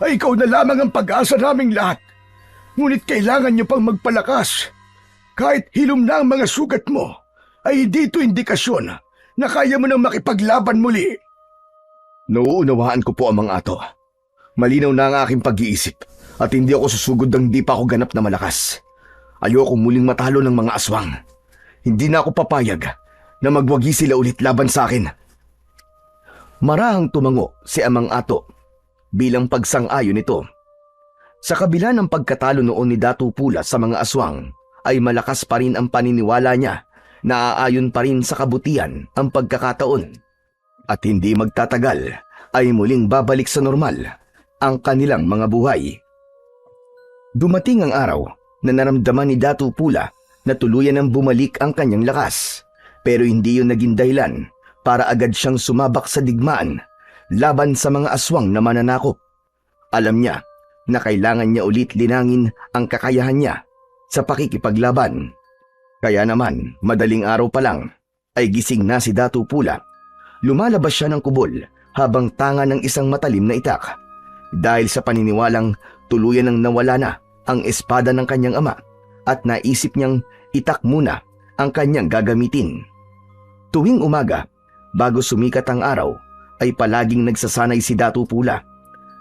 ay ikaw na lamang ang pag-asa naming lahat. Ngunit kailangan niyo pang magpalakas. Kahit hilom na ang mga sugat mo, ay hindi ito indikasyon na kaya mo nang makipaglaban muli. Nauunawaan ko po, Amang Ato. Malinaw na ang aking pag-iisip at hindi ako susugod ng di pa ako ganap na malakas. Ayoko muling matalo ng mga aswang. Hindi na ako papayag na magwagi sila ulit laban sa akin. Marahang tumango si Amang Ato bilang pagsang-ayon nito. Sa kabila ng pagkatalo noon ni Dato Pula sa mga aswang, ay malakas pa rin ang paniniwala niya na aayon pa rin sa kabutihan ang pagkakataon. At hindi magtatagal ay muling babalik sa normal ang kanilang mga buhay. Dumating ang araw na naramdaman ni Dato Pula na tuluyan ng bumalik ang kanyang lakas, pero hindi yun naging dahilan para agad siyang sumabak sa digmaan laban sa mga aswang na mananakop. Alam niya na kailangan niya ulit linangin ang kakayahan niya sa pakikipaglaban. Kaya naman, madaling araw pa lang, ay gising na si Dato Pula. Lumalabas siya ng kubol habang tanga ng isang matalim na itak. Dahil sa paniniwalang tuluyan ng nawala na ang espada ng kanyang ama at naisip niyang itak muna ang kanyang gagamitin. Tuwing umaga, bago sumikat ang araw, ay palaging nagsasanay si Dato Pula.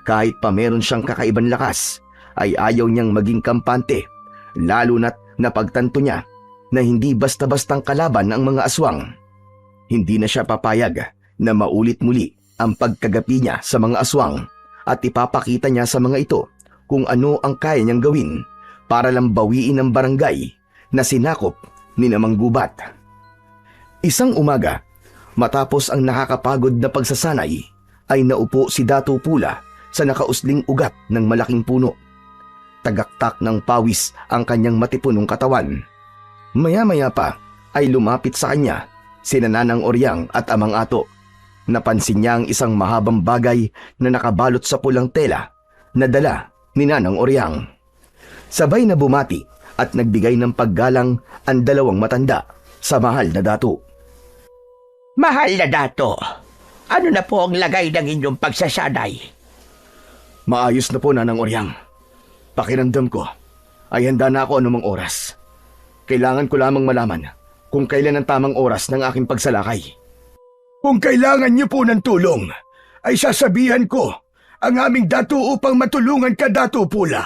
Kahit pa meron siyang kakaibang lakas, ay ayaw niyang maging kampante, lalo na't napagtanto niya na hindi basta-bastang kalaban ang mga aswang. Hindi na siya papayag na maulit muli ang pagkagapi niya sa mga aswang at ipapakita niya sa mga ito kung ano ang kaya niyang gawin para lang bawiin ang barangay na sinakop ni Manggubat. Isang umaga, matapos ang nakakapagod na pagsasanay, ay naupo si Dato Pula sa nakausling ugat ng malaking puno. Tagaktak ng pawis ang kanyang matipunong katawan. Maya-maya pa ay lumapit sa kanya sina Nanang Oryang at Amang Ato. Napansin niya ang isang mahabang bagay na nakabalot sa pulang tela na dala ni Nanang Oryang. Sabay na bumati at nagbigay ng paggalang ang dalawang matanda sa mahal na dato. Mahal na Dato, ano na po ang lagay ng inyong pagsasanay? Maayos na po, Nanang Oryang. Pakiramdam ko ay handa na ako anumang oras. Kailangan ko lamang malaman kung kailan ang tamang oras ng aking pagsalakay. Kung kailangan niyo po ng tulong, ay sasabihan ko ang aming dato upang matulungan ka, Dato Pula.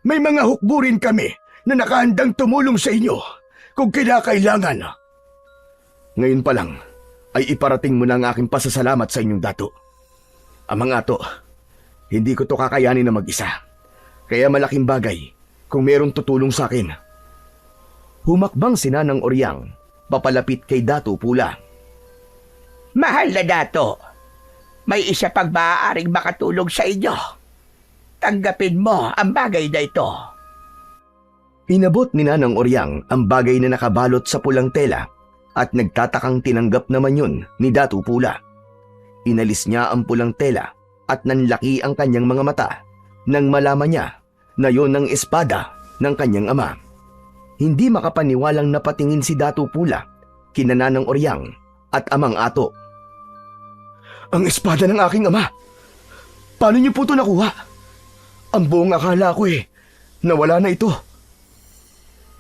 May mga hukburin kami na nakahandang tumulong sa inyo kung kinakailangan. Ngayon pa lang ay iparating mo na ang aking pasasalamat sa inyong dato. Amang Ato, hindi ko to kakayanin na mag-isa. Kaya malaking bagay kung merong tutulong sa akin. Humakbang si Nanang Oryang papalapit kay Dato Pula. Mahal na Dato, may isa pang maaaring makatulong sa inyo. Tanggapin mo ang bagay na ito. Inabot ni Nanang Oryang ang bagay na nakabalot sa pulang tela at nagtatakang tinanggap naman yun ni Dato Pula. Inalis niya ang pulang tela at nanlaki ang kanyang mga mata nang malaman niya na yon ang espada ng kanyang ama. Hindi makapaniwalang napatingin si Datu Pula kina Nanang Oryang at Amang Ato. "Ang espada ng aking ama! Paano niyo po ito nakuha? Ang buong akala ko nawala na ito."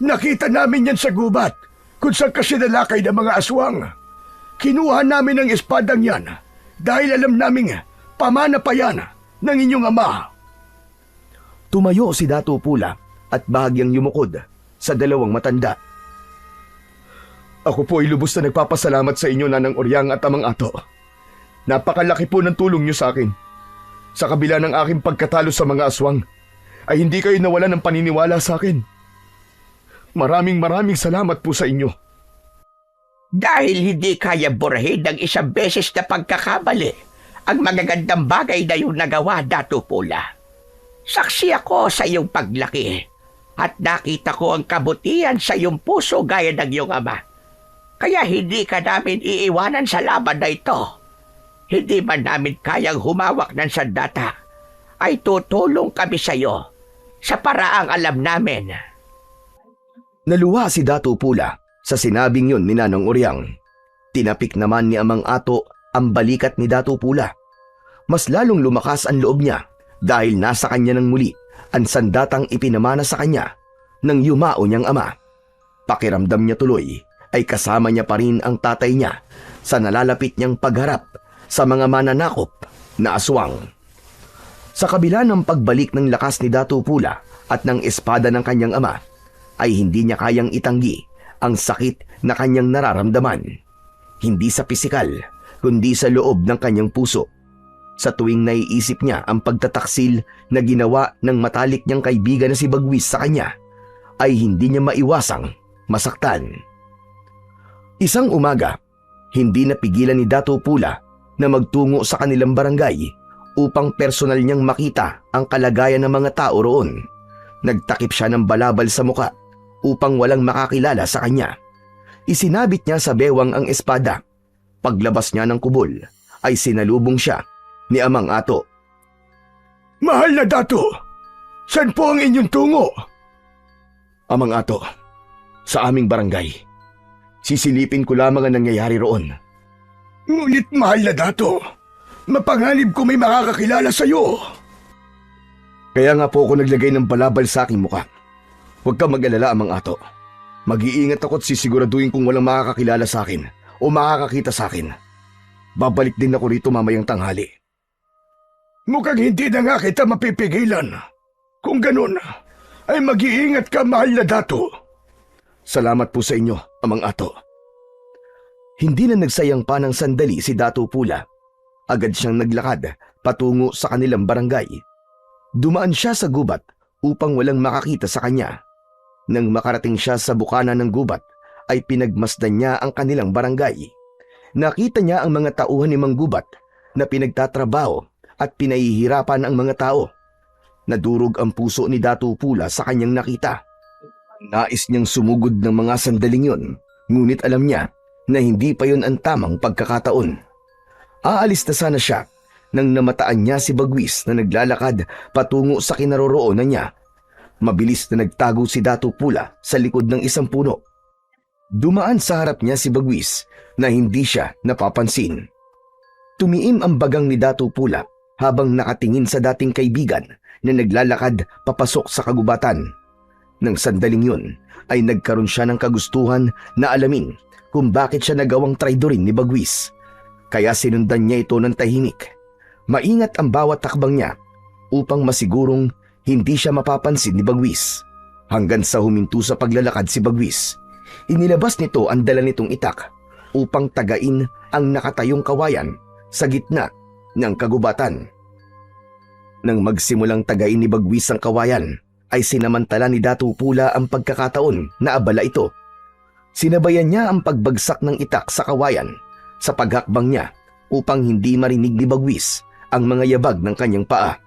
Nakita namin yan sa gubat kung saan kasi nalakay ng mga aswang. Kinuha namin ang espadang yan dahil alam naming pamana pa yan ng inyong ama. Tumayo si Datu Pula at bahagyang yumukod sa dalawang matanda. "Ako po ay lubos na nagpapasalamat sa inyo, Nanang Oryang at Amang Ato. Napakalaki po ng tulong niyo sa akin. Sa kabila ng aking pagkatalo sa mga aswang, ay hindi kayo nawalan ng paniniwala sa akin. Maraming salamat po sa inyo." Dahil hindi kaya burahin ng isang beses na pagkakamali ang magagandang bagay na yung nagawa, Datu Pula. Saksi ako sa iyong paglaki at nakita ko ang kabutihan sa iyong puso gaya ng iyong ama. Kaya hindi ka namin iiwanan sa laban na ito. Hindi man namin kayang humawak ng sandata, ay tutulong kami sa iyo sa paraang alam namin. Naluha si Datu Pula sa sinabing yun ni Nanang Oryang. Tinapik naman ni Amang Ato ang balikat ni Datu Pula. Mas lalong lumakas ang loob niya dahil nasa kanya ng muli ang sandatang ipinamana sa kanya ng yumao niyang ama. Pakiramdam niya tuloy ay kasama niya pa rin ang tatay niya sa nalalapit niyang pagharap sa mga mananakop na aswang. Sa kabila ng pagbalik ng lakas ni Datu Pula at ng espada ng kanyang ama, ay hindi niya kayang itanggi ang sakit na kanyang nararamdaman. Hindi sa pisikal, kundi sa loob ng kanyang puso. Sa tuwing naiisip niya ang pagtataksil na ginawa ng matalik niyang kaibigan na si Bagwis sa kanya, ay hindi niya maiwasang masaktan. Isang umaga, hindi napigilan ni Datu Pula na magtungo sa kanilang barangay upang personal niyang makita ang kalagayan ng mga tao roon. Nagtakip siya ng balabal sa muka upang walang makakilala sa kanya. Isinabit niya sa bewang ang espada. Paglabas niya ng kubol, ay sinalubong siya ni Amang Ato. "Mahal na Datu, saan po ang inyong tungo?" "Amang Ato, sa aming barangay. Sisilipin ko lamang ang nangyayari roon." "Ngunit mahal na Datu, mapanganib ko may makakakilala sa iyo." "Kaya nga po ako naglagay ng balabal sa aking muka. Huwag kang mag-alala, Amang Ato. Mag-iingat ako at sisiguraduhin kung walang makakakilala sa akin o makakakita sa akin. Babalik din ako rito mamayang tanghali." "Mukhang hindi na nga kita mapipigilan. Kung ganun, ay mag-iingat ka, mahal na Datu." "Salamat po sa inyo, Amang Ato." Hindi na nagsayang pa ng sandali si Datu Pula. Agad siyang naglakad patungo sa kanilang barangay. Dumaan siya sa gubat upang walang makakita sa kanya. Nang makarating siya sa bukana ng gubat, ay pinagmasdan niya ang kanilang barangay. Nakita niya ang mga tauhan ni Mang Gubat na pinagtatrabaho at pinahihirapan ang mga tao. Nadurog ang puso ni Datu Pula sa kanyang nakita. Nais niyang sumugod ng mga sandaling yun, ngunit alam niya na hindi pa yun ang tamang pagkakataon. Aalis na sana siya nang namataan niya si Bagwis na naglalakad patungo sa kinaroroonan niya. Mabilis na nagtago si Datu Pula sa likod ng isang puno. Dumaan sa harap niya si Bagwis na hindi siya napapansin. Tumiim ang bagang ni Datu Pula habang nakatingin sa dating kaibigan na naglalakad papasok sa kagubatan. Nang sandaling yun ay nagkaroon siya ng kagustuhan na alamin kung bakit siya nagawang traidorin ni Bagwis. Kaya sinundan niya ito ng tahimik. Maingat ang bawat takbang niya upang masigurong hindi siya mapapansin ni Bagwis. Hanggang sa huminto sa paglalakad si Bagwis, inilabas nito ang dala nitong itak upang tagain ang nakatayong kawayan sa gitna ng kagubatan. Nang magsimulang tagain ni Bagwis ang kawayan, ay sinamantala ni Datu Pula ang pagkakataon na abala ito. Sinabayan niya ang pagbagsak ng itak sa kawayan sa paghakbang niya upang hindi marinig ni Bagwis ang mga yabag ng kanyang paa.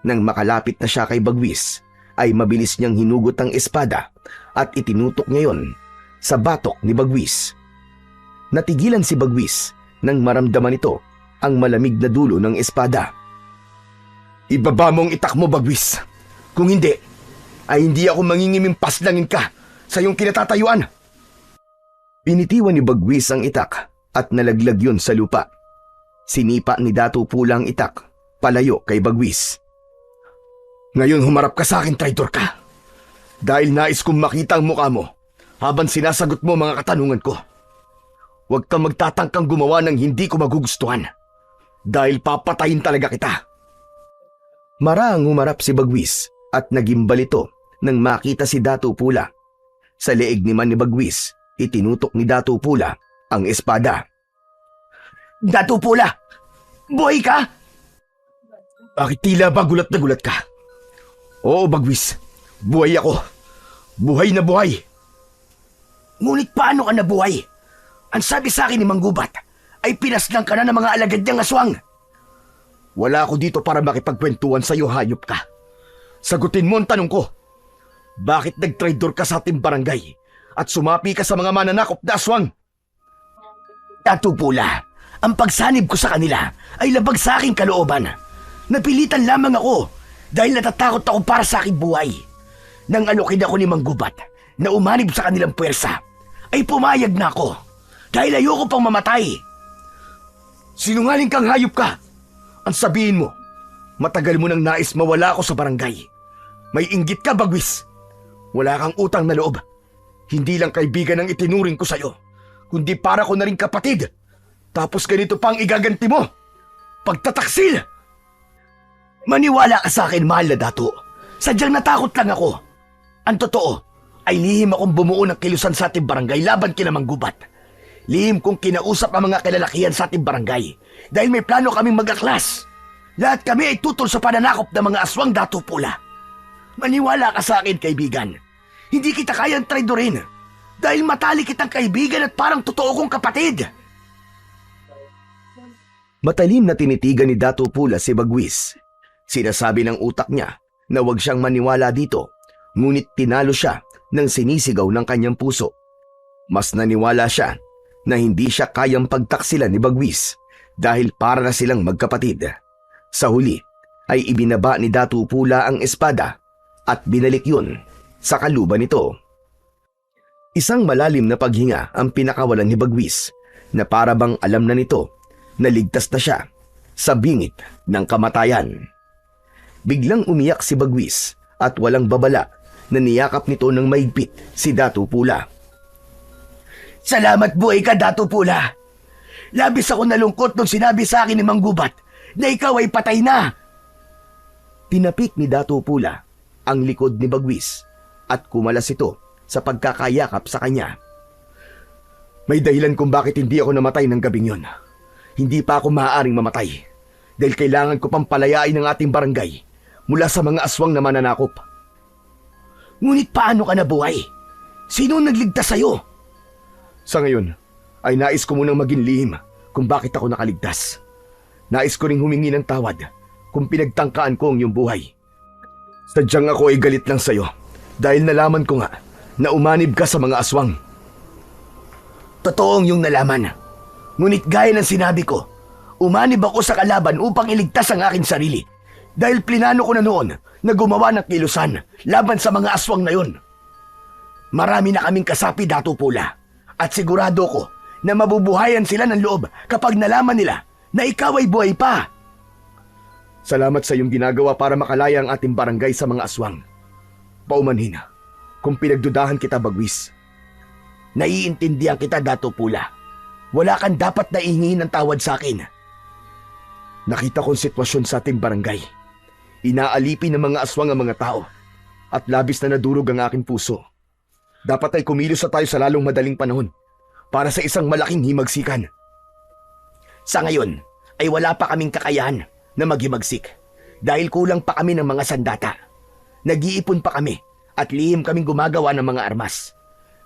Nang makalapit na siya kay Bagwis, ay mabilis niyang hinugot ang espada at itinutok niya yon sa batok ni Bagwis. Natigilan si Bagwis nang maramdaman ito ang malamig na dulo ng espada. Ibaba mo ang itak mo, Bagwis. Kung hindi, ay hindi ako mangingiming paslangin ka sa iyong kinatatayuan. Pinitiwan ni Bagwis ang itak at nalaglag yun sa lupa. Sinipa ni Dato Pula ang itak, palayo kay Bagwis. Ngayon humarap ka sa akin, traitor ka. Dahil nais kong makita ang mukha mo habang sinasagot mo mga katanungan ko. Huwag kang magtatangkang gumawa ng hindi ko magugustuhan. Dahil papatayin talaga kita. Maraang humarap si Bagwis at nagimbal ito nang makita si Dato Pula. Sa leeg naman ni Bagwis, itinutok ni Dato Pula ang espada. Dato Pula! Buhay ka? Bakit tila ba gulat na gulat ka? Oo, Bagwis. Buhay ako. Buhay na buhay. Ngunit paano ka nabuhay? Ang sabi sa akin ni Manggubat ay pinaslang ka na ng mga alagad niyang aswang. Wala ako dito para makipagkwentuhan sa iyo, hayop ka. Sagutin mo ang tanong ko. Bakit nagtraidor ka sa ating barangay at sumapi ka sa mga mananakop na aswang? Dato Pula, ang pagsanib ko sa kanila ay labag sa aking kalooban. Napilitan lamang ako dahil natatakot ako para sa aking buhay. Nang alokin ako ni Manggubat na umanib sa kanilang puwersa, ay pumayag na ako dahil ayoko pang mamatay. Sinungaling kang hayop ka. Ang sabihin mo, matagal mo nang nais mawala ako sa barangay. May inggit ka, Bagwis. Wala kang utang na loob. Hindi lang kaibigan ang itinuring ko sa'yo, kundi para ko na rin kapatid. Tapos ganito pang igaganti mo. Pagtataksil! Maniwala ka sa akin, mahal na Dato. Sadyang natakot lang ako. Ang totoo ay lihim akong bumuo ng kilusan sa ating barangay laban kina Manggubat. Lihim kong kinausap ang mga kalalakihan sa ating barangay dahil may plano kaming mag-aklas. Lahat kami ay tutol sa pananakop ng mga aswang, Dato Pula. Maniwala ka sa akin, kaibigan. Hindi kita kayang traidorin dahil matali kitang kaibigan at parang totoo kong kapatid. Matalim na tinitigan ni Dato Pula si Bagwis. Sinasabi ng utak niya na huwag siyang maniwala dito, ngunit tinalo siya ng sinisigaw ng kanyang puso. Mas naniwala siya na hindi siya kayang pagtaksilan ni Bagwis dahil para na silang magkapatid. Sa huli ay ibinaba ni Dato Pula ang espada at binalik yun sa kaluban nito. Isang malalim na paghinga ang pinakawalan ni Bagwis na para bang alam na nito na ligtas na siya sa bingit ng kamatayan. Biglang umiyak si Bagwis at walang babala na niyakap nito ng mahigpit si Dato Pula. Salamat buhay ka, Dato Pula. Labis ako nalungkot nung sinabi sa akin ni Manggubat na ikaw ay patay na. Tinapik ni Dato Pula ang likod ni Bagwis at kumalas ito sa pagkakayakap sa kanya. May dahilan kung bakit hindi ako namatay ng gabing yon. Hindi pa ako maaaring mamatay dahil kailangan ko pang palayain ang ating barangay mula sa mga aswang na mananakop. Ngunit paano ka nabuhay? Sino nagligtas sa'yo? Sa ngayon, ay nais ko munang maging lihim kung bakit ako nakaligtas. Nais ko ring humingi ng tawad kung pinagtangkaan ko ang iyong buhay. Sadyang ako ay galit lang sa'yo dahil nalaman ko nga na umanib ka sa mga aswang. Totoong yung nalaman. Ngunit gaya ng sinabi ko, umanib ako sa kalaban upang iligtas ang aking sarili dahil plinano ko na noon na gumawa ng kilusan laban sa mga aswang na yon. Marami na kaming kasapi, Dato Pula. At sigurado ko na mabubuhayan sila ng loob kapag nalaman nila na ikaw ay buhay pa. Salamat sa iyong ginagawa para makalaya ang ating barangay sa mga aswang. Paumanhin kung pinagdudahan kita, Bagwis. Naiintindihan kita, Dato Pula. Wala kang dapat na ihingiin ng tawad sa akin. Nakita kong sitwasyon sa ating barangay. Inaalipin ng mga aswang ang mga tao at labis na nadurog ang aking puso. Dapat ay kumilos na tayo sa lalong madaling panahon para sa isang malaking himagsikan. Sa ngayon ay wala pa kaming kakayahan na maghimagsik dahil kulang pa kami ng mga sandata. Nag-iipon pa kami at lihim kaming gumagawa ng mga armas.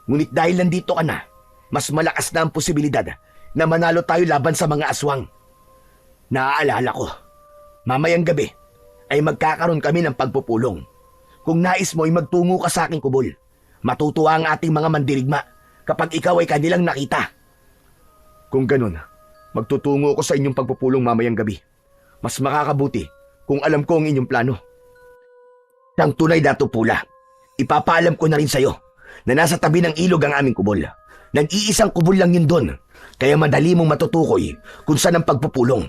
Ngunit dahil nandito ka na, mas malakas na ang posibilidad na manalo tayo laban sa mga aswang. Naaalala ko, mamayang gabi ay magkakaroon kami ng pagpupulong. Kung nais mo ay magtungo ka sa aking kubol. Matutuwa ang ating mga mandirigma kapag ikaw ay kanilang nakita. Kung ganun, magtutungo ako sa inyong pagpupulong mamayang gabi. Mas makakabuti kung alam ko ang inyong plano. Ang tunay, Dato Pula, ipapaalam ko na rin sa'yo na nasa tabi ng ilog ang aming kubol. Nag-iisang kubol lang yun doon, kaya madali mong matutukoy kung saan ang pagpupulong.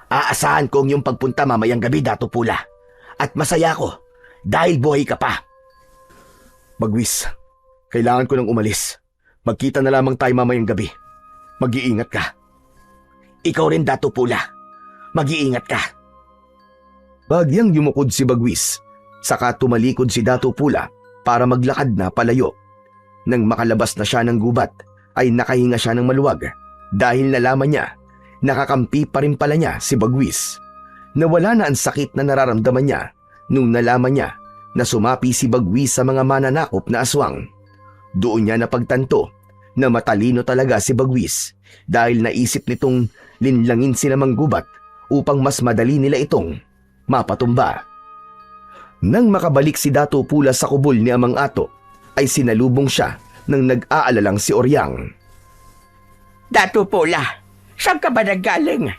Aasahan ko ang iyong pagpunta mamayang gabi, Dato Pula. At masaya ko dahil buhay ka pa. Bagwis, kailangan ko nang umalis. Magkita na lamang tayo mamayang gabi. Mag-iingat ka. Ikaw rin, Dato Pula. Mag-iingat ka. Bagyang yumukod si Bagwis, saka tumalikod si Dato Pula para maglakad na palayo. Nang makalabas na siya ng gubat, ay nakahinga siya ng maluwag dahil nalaman niya, nakakampi pa rin pala niya si Bagwis. Nawala na ang sakit na nararamdaman niya nung nalaman niya na sumapi si Bagwis sa mga mananakop na aswang. Doon niya napagtanto na matalino talaga si Bagwis dahil naisip nitong linlangin si Namang Gubat upang mas madali nila itong mapatumba. Nang makabalik si Dato Pula sa kubol ni Amang Ato, ay sinalubong siya ng nag-aalalang si Oryang. Dato Pula, saan ka ba nanggaling?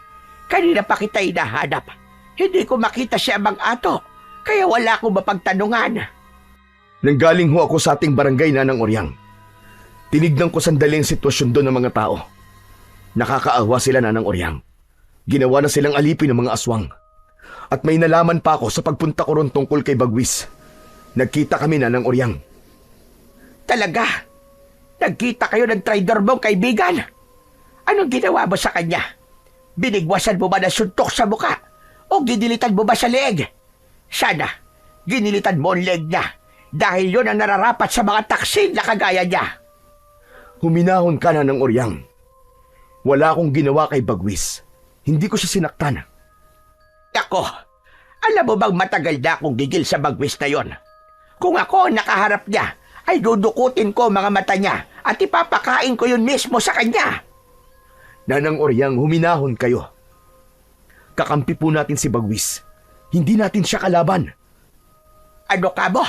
Kanina pa kita hinahanap. Hindi ko makita si Amang Ato, kaya wala akong mapagtanungan. Nanggaling ho ako sa ating barangay, Nanang Oryang. Tinignan ko sandali ang sitwasyon doon ng mga tao. Nakakaawa sila, Nanang Oryang. Ginawa na silang alipin ng mga aswang. At may nalaman pa ako sa pagpunta ko ron tungkol kay Bagwis. Nagkita kami, Nanang Oryang. Talaga? Nagkita kayo ng traidor mong kaibigan? Anong ginawa mo sa kanya? Binigwasan mo ba ng suntok sa muka? O ginilitan mo ba sa leeg? Sana, ginilitan mo ang leeg niya dahil yun ang nararapat sa mga taksin na kagaya niya. Huminahon ka, Nanang Oryang. Wala akong ginawa kay Bagwis. Hindi ko siya sinaktan. Ako, alam mo bang matagal na akong gigil sa Bagwis na yon? Kung ako ang nakaharap niya, ay dudukutin ko mga mata niya at ipapakain ko yun mismo sa kanya. Nanang Oryang, huminahon kayo. Kakampi po natin si Bagwis. Hindi natin siya kalaban. Ano ka mo?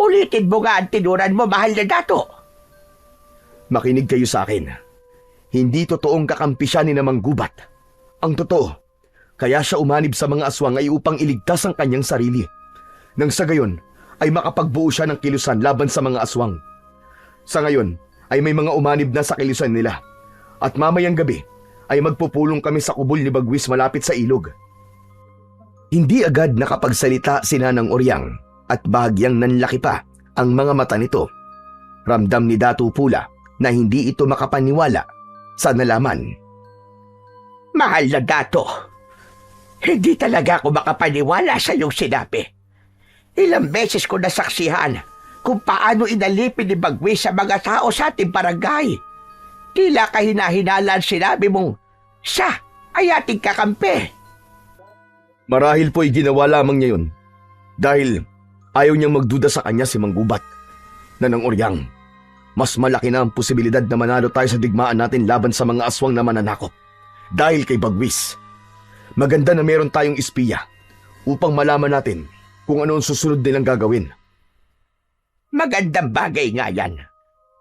Ulitin mo nga ang tinuran mo, mahal na Dato. Makinig kayo sa akin. Hindi totoong kakampi siya ni Namang Gubat. Ang totoo, kaya siya umanib sa mga aswang ay upang iligtas ang kanyang sarili. Nang sa gayon, ay makapagbuo siya ng kilusan laban sa mga aswang. Sa ngayon, ay may mga umanib na sa kilusan nila. At mamayang gabi, ay magpupulong kami sa kubol ni Bagwis malapit sa ilog. Hindi agad nakapagsalita si Nanang Oryang at bahagyang nanlaki pa ang mga mata nito. Ramdam ni Dato Pula na hindi ito makapaniwala sa nalaman. Mahal na Dato, hindi talaga ako makapaniwala sa iyong sinabi. Ilang beses ko nasaksihan kung paano inalipin ni Bagwis sa mga tao sa ating barangay. Tila kahina-hinala ang sinabi mong siya ay ating kakampi. Marahil po'y ginawa lamang niya yun dahil ayaw niyang magduda sa kanya si Mang Gubat. Nanang Oryang, mas malaki na ang posibilidad na manalo tayo sa digmaan natin laban sa mga aswang na mananakop dahil kay Bagwis. Maganda na meron tayong espiya upang malaman natin kung ano ang susunod nilang gagawin. Magandang bagay nga yan.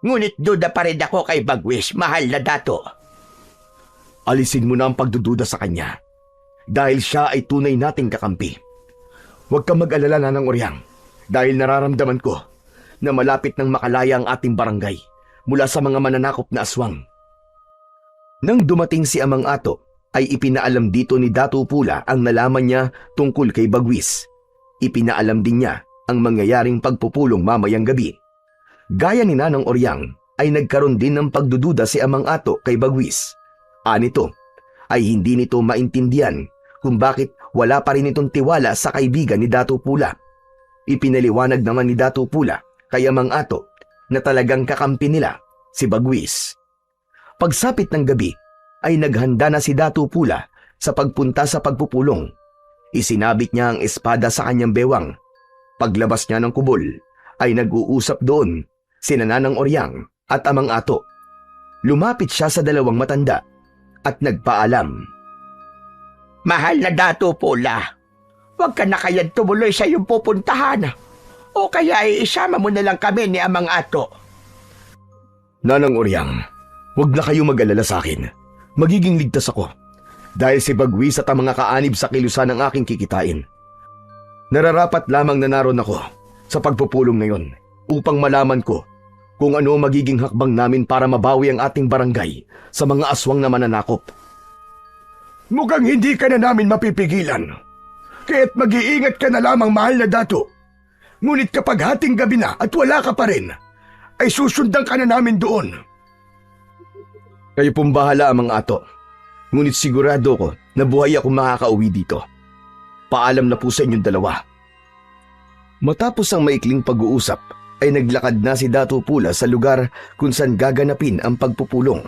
Ngunit duda pa rin ako kay Bagwis, mahal na Dato. Alisin mo na ang pagdududa sa kanya dahil siya ay tunay nating kakampi. Huwag kang mag-alala, Nanang Oryang, dahil nararamdaman ko na malapit nang makalaya ang ating barangay mula sa mga mananakop na aswang. Nang dumating si Amang Ato, ay ipinaalam dito ni Dato Pula ang nalaman niya tungkol kay Bagwis. Ipinaalam din niya ang mangyayaring pagpupulong mamayang gabi. Gaya ni Nanang Oryang, ay nagkaroon din ng pagdududa si Amang Ato kay Bagwis. Anito, ay hindi nito maintindihan kung bakit wala pa rin itong tiwala sa kaibigan ni Dato Pula. Ipinaliwanag naman ni Dato Pula kay Amang Ato na talagang kakampi nila si Bagwis. Pagsapit ng gabi, ay naghanda na si Dato Pula sa pagpunta sa pagpupulong. Isinabit niya ang espada sa kanyang bewang. Paglabas niya ng kubol, ay nag-uusap doon sina Nanang Oryang at Amang Ato. Lumapit siya sa dalawang matanda at nagpaalam. Mahal na Dato Pula, huwag ka na kayang tumuloy sa iyong pupuntahan. O kaya ay isama mo na lang kami ni Amang Ato. Nanang Oryang, huwag na kayo mag-alala sa akin. Magiging ligtas ako. dahil si Bagwis at ang mga kaanib sa kilusan ang aking kikitain. Nararapat lamang na naroon ako sa pagpupulong na yon upang malaman ko kung ano magiging hakbang namin para mabawi ang ating barangay sa mga aswang na mananakop. Mukhang hindi ka na namin mapipigilan. Kaya't mag-iingat ka na lamang, mahal na dato. Ngunit kapag hating gabi na at wala ka pa rin, ay susundan ka na namin doon. Kayo pong bahala, Amang Ato. Ngunit sigurado ko na buhay ako makakauwi dito. Paalam na po sa inyong dalawa. Matapos ang maikling pag-uusap, ay naglakad na si Dato Pula sa lugar kung saan gaganapin ang pagpupulong.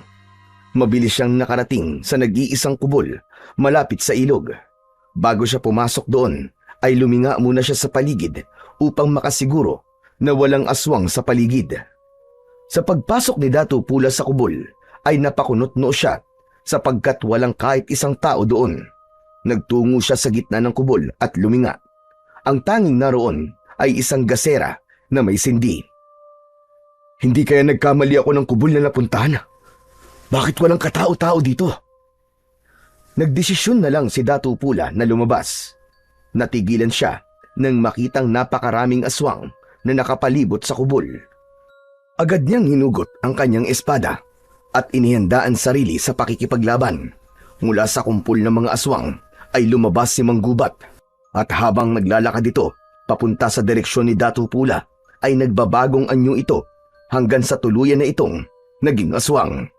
Mabilis siyang nakarating sa nag-iisang kubol malapit sa ilog. Bago siya pumasok doon, ay luminga muna siya sa paligid upang makasiguro na walang aswang sa paligid. Sa pagpasok ni Dato Pula sa kubol, ay napakunot-no siya sapagkat walang kahit isang tao doon. Nagtungo siya sa gitna ng kubol at luminga. Ang tanging naroon ay isang gasera na may sindi. Hindi kaya nagkamali ako ng kubol na napuntahan? Bakit walang katao-tao dito? Nagdesisyon na lang si Dato Pula na lumabas. Natigilan siya nang makitang napakaraming aswang na nakapalibot sa kubol. Agad niyang hinugot ang kanyang espada at inihandaan sarili sa pakikipaglaban. Mula sa kumpul ng mga aswang ay lumabas si Manggubat at habang naglalakad ito papunta sa direksyon ni Dato Pula ay nagbabagong anyo ito hanggang sa tuluyan na itong naging aswang.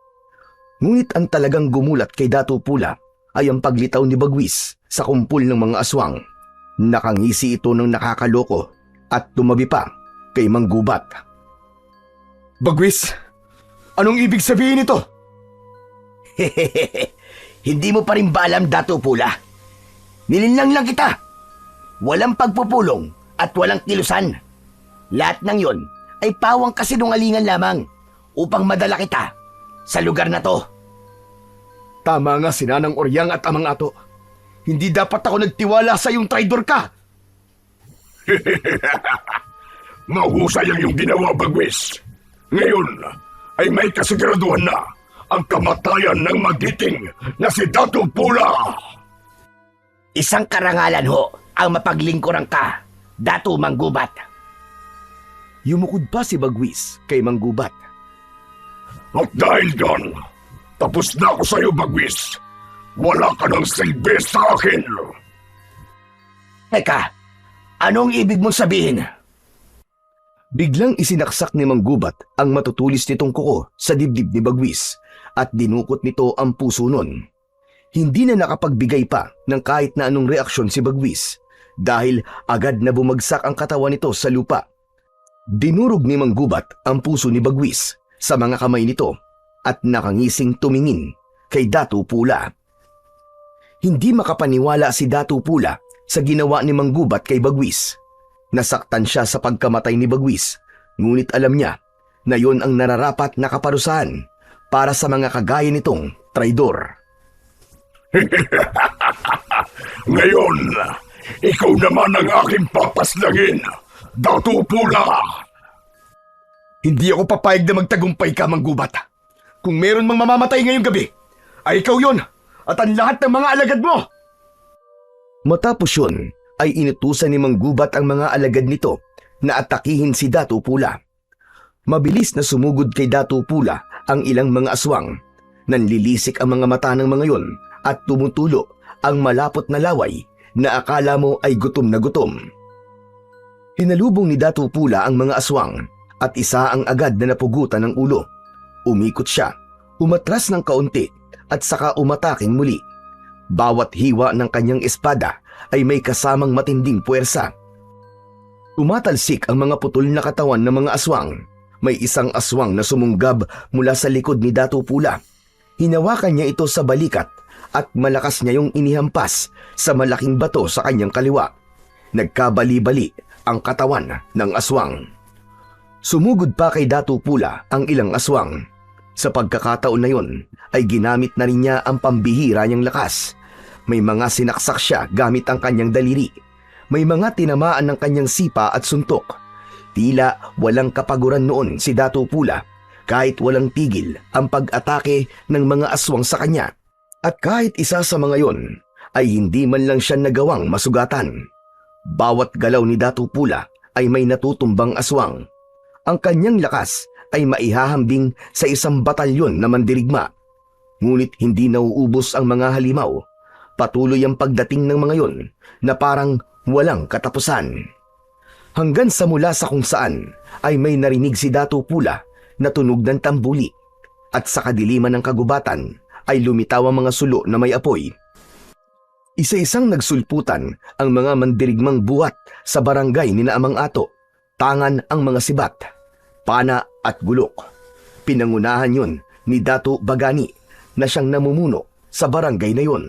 Ngunit ang talagang gumulat kay Dato Pula ay ang paglitaw ni Bagwis sa kumpul ng mga aswang. Nakangisi ito ng nakakaloko at tumabi pa kay Manggubat. Bagwis, anong ibig sabihin nito? Hindi mo pa rin ba alam, Dato Pula? Nilinlang lang kita. Walang pagpupulong at walang kilusan. Lahat ng yon ay pawang kasinungalingan lamang upang madala kita sa lugar na to. Tama nga si Nanang Oryang at Amang Ato. Hindi dapat ako nagtiwala sa iyong traidor ka. Mahusay ang iyong ginawa, Bagwis. Ngayon ay may kasiguraduhan na ang kamatayan ng magiting na si Dato Pula. Isang karangalan ho ang mapaglingkuran ka, Dato Manggubat. Yumukod pa si Bagwis kay Manggubat. At dahil doon, tapos na ako sa iyo, Bagwis. Wala ka ng silbi sa akin. Teka, anong ibig mong sabihin? Biglang isinaksak ni Manggubat ang matutulis nitong kuko sa dibdib ni Bagwis at dinukot nito ang puso nun. Hindi na nakapagbigay pa ng kahit na anong reaksyon si Bagwis dahil agad na bumagsak ang katawan nito sa lupa. Dinurog ni Manggubat ang puso ni Bagwis sa mga kamay nito at nakangising tumingin kay Dato Pula. Hindi makapaniwala si Dato Pula sa ginawa ni Manggubat kay Bagwis. Nasaktan siya sa pagkamatay ni Bagwis, ngunit alam niya na yon ang nararapat na kaparusahan para sa mga kagaya nitong traidor. Ngayon, ikaw naman ang aking papaslangin, Dato Pula. Hindi ako papayag na magtagumpay ka, Manggubat. Kung meron mang mamamatay ngayong gabi, ay ikaw yon at ang lahat ng mga alagad mo. Matapos yun, ay inutusan ni Manggubat ang mga alagad nito na atakihin si Dato Pula. Mabilis na sumugod kay Dato Pula ang ilang mga aswang. Nanlilisik ang mga mata ng mga yon at tumutulo ang malapot na laway na akala mo ay gutom na gutom. Hinalubong ni Dato Pula ang mga aswang at isa ang agad na napugutan ng ulo. Umikot siya, umatras ng kaunti at saka umataking muli. Bawat hiwa ng kanyang espada ay may kasamang matinding puwersa. Tumatalsik ang mga putol na katawan ng mga aswang. May isang aswang na sumunggab mula sa likod ni Dato Pula. Hinawakan niya ito sa balikat at malakas niya yung inihampas sa malaking bato sa kanyang kaliwa. Nagkabali-bali ang katawan ng aswang. Sumugod pa kay Dato Pula ang ilang aswang. Sa pagkakataon na yon ay ginamit na rin niya ang pambihira niyang lakas. May mga sinaksak siya gamit ang kanyang daliri. May mga tinamaan ng kanyang sipa at suntok. Tila walang kapaguran noon si Dato Pula kahit walang tigil ang pag-atake ng mga aswang sa kanya. At kahit isa sa mga yon ay hindi man lang siya nagawang masugatan. Bawat galaw ni Datu Pula ay may natutumbang aswang. Ang kanyang lakas ay maihahambing sa isang batalyon na mandirigma. Ngunit hindi nauubos ang mga halimaw. Patuloy ang pagdating ng mga yon na parang walang katapusan. Hanggang sa mula sa kung saan ay may narinig si Datu Pula na tunog ng tambuli. At sa kadiliman ng kagubatan ay lumitaw ang mga sulo na may apoy. Isa-isang nagsulputan ang mga mandirigmang buhat sa barangay ni Amang Ato. Tangan ang mga sibat, pana at gulok. Pinangunahan yun ni Datu Bagani na siyang namumuno sa barangay na yun.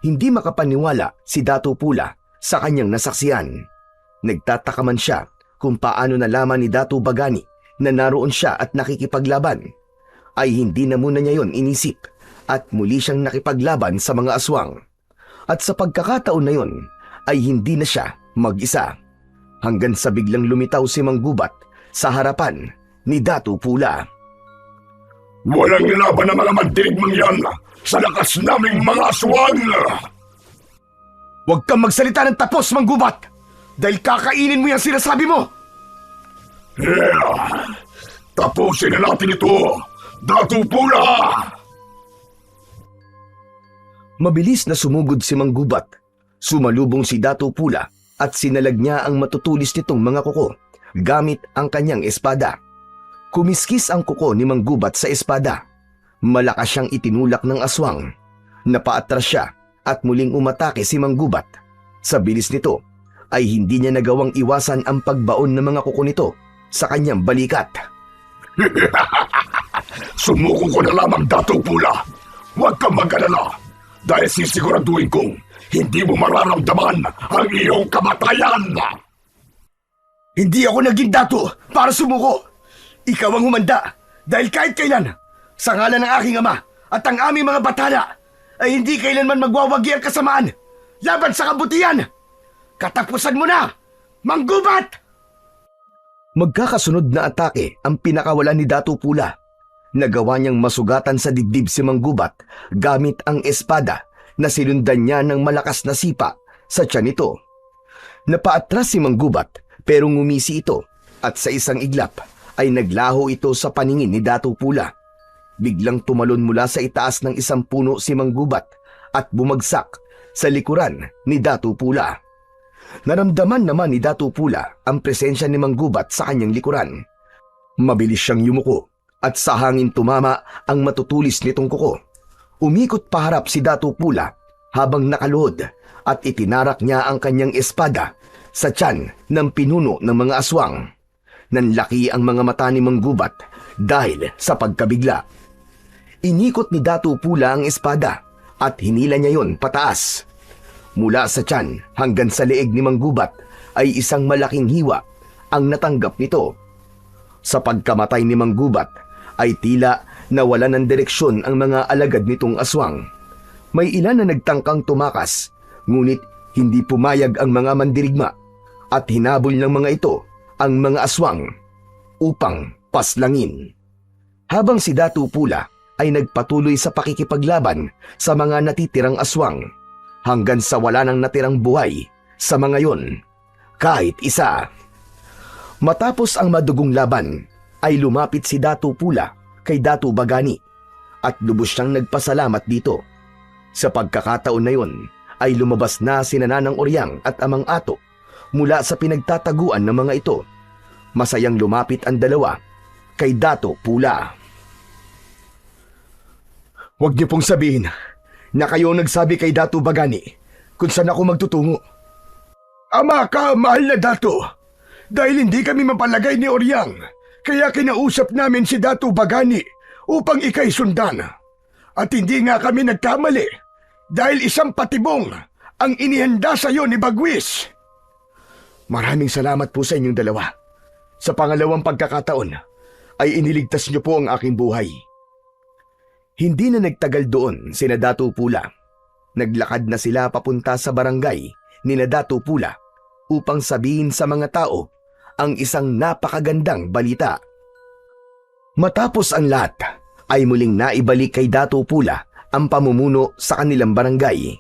Hindi makapaniwala si Datu Pula sa kanyang nasaksihan. Nagtataka man siya kung paano nalaman ni Datu Bagani na naroon siya at nakikipaglaban. Ay hindi na muna niya yon inisip at muli siyang nakipaglaban sa mga aswang. At sa pagkakataon na yon ay hindi na siya mag-isa. Hanggang sa biglang lumitaw si Mang Gubat sa harapan ni Datu Pula. Walang laban ng mga mandirigmang yan sa lakas naming mga aswang! Huwag kang magsalita ng tapos, Mang Gubat! Dahil kakainin mo yung sinasabi mo! Yeah! Tapusin na natin ito! Datu Pula! Mabilis na sumugod si Mang Gubat. Sumalubong si Datu Pula at sinalag niya ang matutulis nitong mga kuko gamit ang kanyang espada. Kumiskis ang kuko ni Mang Gubat sa espada. Malakas siyang itinulak ng aswang. Napaatras siya at muling umatake si Mang Gubat. Sa bilis nito ay hindi niya nagawang iwasan ang pagbaon ng mga kuko nito sa kanyang balikat. Sumuko ko na lamang, Datu Pula. Huwag kang mag-alala dahil sisiguraduhin kong hindi mo mararamdaman ang iyong kamatayan. Hindi ako naging dato para sumuko. Ikaw ang humanda dahil kahit kailan, sa ngalan ng aking ama at ang aming mga batala, ay hindi kailanman magwawagi ang kasamaan laban sa kabutihan. Katapusan mo na, Mang Gubat! Magkakasunod na atake ang pinakawalan ni Datu Pula. Nagawa niyang masugatan sa dibdib si Mang Gubat gamit ang espada na sinundan niya ng malakas na sipa sa tiyan nito. Napaatras si Mang Gubat pero ngumisi ito at sa isang iglap ay naglaho ito sa paningin ni Datu Pula. Biglang tumalon mula sa itaas ng isang puno si Mang Gubat at bumagsak sa likuran ni Datu Pula. Naramdaman naman ni Datu Pula ang presensya ni Mang Gubat sa kanyang likuran. Mabilis siyang yumuko at sa hangin tumama ang matutulis nitong kuko. Umikot paharap si Datu Pula habang nakaluhod at itinarak niya ang kanyang espada sa tiyan ng pinuno ng mga aswang. Nanlaki ang mga mata ni Mang Gubat dahil sa pagkabigla. Inikot ni Datu Pula ang espada at hinila niya yon pataas. Mula sa tiyan hanggang sa leeg ni Mang Gubat ay isang malaking hiwa ang natanggap nito. Sa pagkamatay ni Mang Gubat ay tila nawala ng direksyon ang mga alagad nitong aswang. May ilan na nagtangkang tumakas, ngunit hindi pumayag ang mga mandirigma at hinabol ng mga ito ang mga aswang upang paslangin. Habang si Datu Pula ay nagpatuloy sa pakikipaglaban sa mga natitirang aswang hanggang sa wala nang natirang buhay sa mga yon, kahit isa. Matapos ang madugong laban, ay lumapit si Datu Pula kay Datu Bagani at lubos siyang nagpasalamat dito. Sa pagkakataon na yon, ay lumabas na si Nanang Oryang at Amang Ato mula sa pinagtataguan ng mga ito. Masayang lumapit ang dalawa kay Datu Pula. Huwag niyo pong sabihin na kayo nagsabi kay Datu Bagani kung saan ako magtutungo. Ama ka, mahal na Datu. Dahil hindi kami mapalagay ni Oryang, kaya kinausap namin si Datu Bagani upang ikay sundan. At hindi nga kami nagkamali dahil isang patibong ang inihanda sa iyo ni Bagwis. Maraming salamat po sa inyong dalawa. Sa pangalawang pagkakataon ay iniligtas niyo po ang aking buhay. Hindi na nagtagal doon sina Datu Pula. Naglakad na sila papunta sa barangay ni Datu Pula upang sabihin sa mga tao ang isang napakagandang balita. Matapos ang lahat, ay muling naibalik kay Datu Pula ang pamumuno sa kanilang barangay.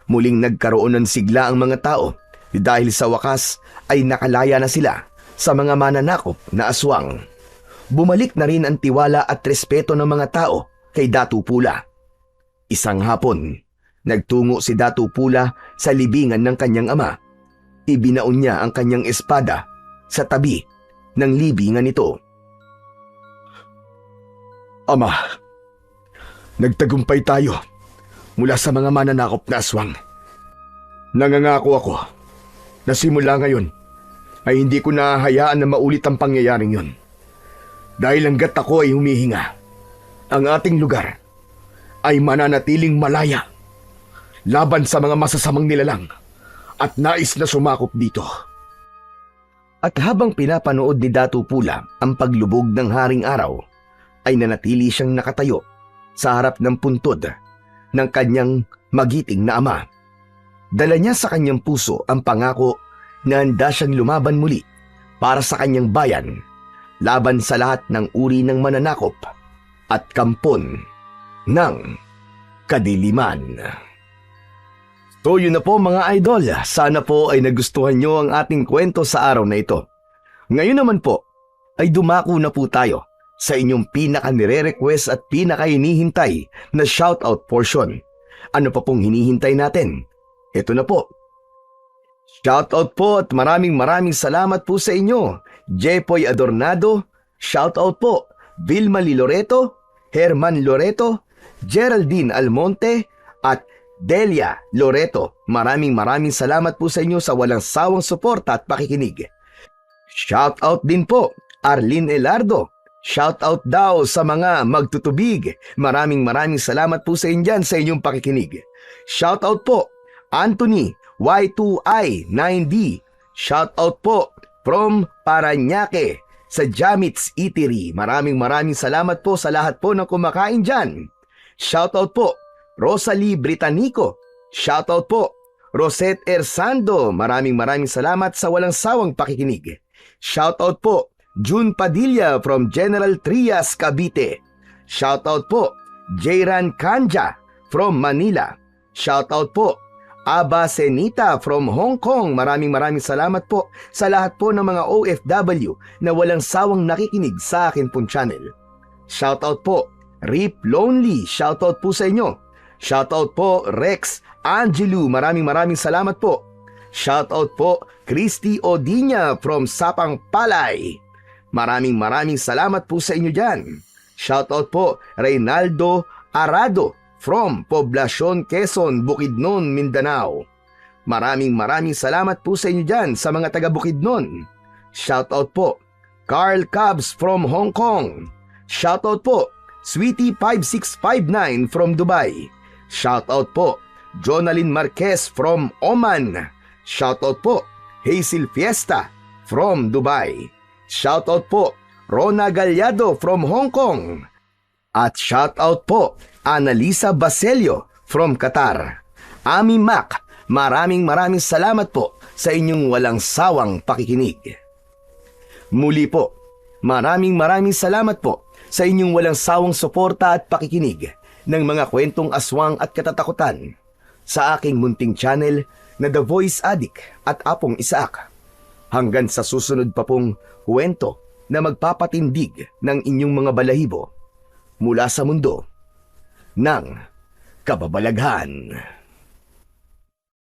Muling nagkaroon ng sigla ang mga tao dahil sa wakas ay nakalaya na sila sa mga mananakop na aswang. Bumalik na rin ang tiwala at respeto ng mga tao kay Datu Pula. Isang hapon, nagtungo si Datu Pula sa libingan ng kanyang ama. Ibinaon niya ang kanyang espada sa tabi ng libingan nito. Ama, nagtagumpay tayo mula sa mga mananakop na aswang. Nangangako ako na simula ngayon ay hindi ko nahahayaan na maulit ang pangyayaring yun. Dahil hanggat ako ay humihinga, ang ating lugar ay mananatiling malaya laban sa mga masasamang nilalang at nais na sumakop dito. At habang pinapanood ni Datu Pula ang paglubog ng haring araw, ay nanatili siyang nakatayo sa harap ng puntod ng kanyang magiting na ama. Dala niya sa kanyang puso ang pangako na handa siyang lumaban muli para sa kanyang bayan, laban sa lahat ng uri ng mananakop at kampon ng kadiliman. So yun na po mga idol, sana po ay nagustuhan nyo ang ating kwento sa araw na ito. Ngayon naman po ay dumako na po tayo sa inyong pinaka-nire-request at pinaka-hinihintay na shoutout portion. Ano pa pong hinihintay natin? Ito na po. Shoutout po at maraming salamat po sa inyo. Jepoy Adornado, shoutout po. Vilma Loreto, Herman Loreto, Geraldine Almonte at Delia Loreto. Maraming salamat po sa inyo sa walang sawang suporta at pakikinig. Shoutout din po Arlene Elardo. Shoutout daw sa mga magtutubig. Maraming salamat po sa inyo dyan sa inyong pakikinig. Shoutout po Anthony Y2I9D. Shoutout po from Paranaque sa Jamit's Eatery. Maraming salamat po sa lahat po ng kumakain dyan. Shoutout po Rosalie Britannico. Shoutout po Rosette Ersando. Maraming salamat sa walang sawang pakikinig. Shoutout po June Padilla from General Trias, Cavite. Shoutout po Jayran Kanja from Manila. Shoutout po Aba Senita from Hong Kong. Maraming salamat po sa lahat po ng mga OFW na walang sawang nakikinig sa akin pong channel. Shoutout po Rip Lonely. Shoutout po sa inyo. Shoutout po Rex Angelu. Maraming salamat po. Shoutout po Christy Odinya from Sapang Palay. Maraming salamat po sa inyo dyan. Shoutout po Reynaldo Arado from Poblacion, Quezon, Bukidnon, Mindanao. Maraming salamat po sa inyo dyan sa mga taga Bukidnon. Shoutout po Carl Cabs from Hong Kong. Shoutout po Sweetie 5659 from Dubai. Shoutout po Jonalyn Marquez from Oman. Shoutout po Hazel Fiesta from Dubai. Shoutout po Rona Galyado from Hong Kong. At shoutout po Annalisa Baselio from Qatar. Ami Mac, maraming salamat po sa inyong walang sawang pakikinig. Muli po, maraming salamat po sa inyong walang sawang suporta at pakikinig ng mga kwentong aswang at katatakutan sa aking munting channel na The Voice Addict at Apong Isaac. Hanggang sa susunod pa pong kwento na magpapatindig ng inyong mga balahibo mula sa mundo ng kababalaghan.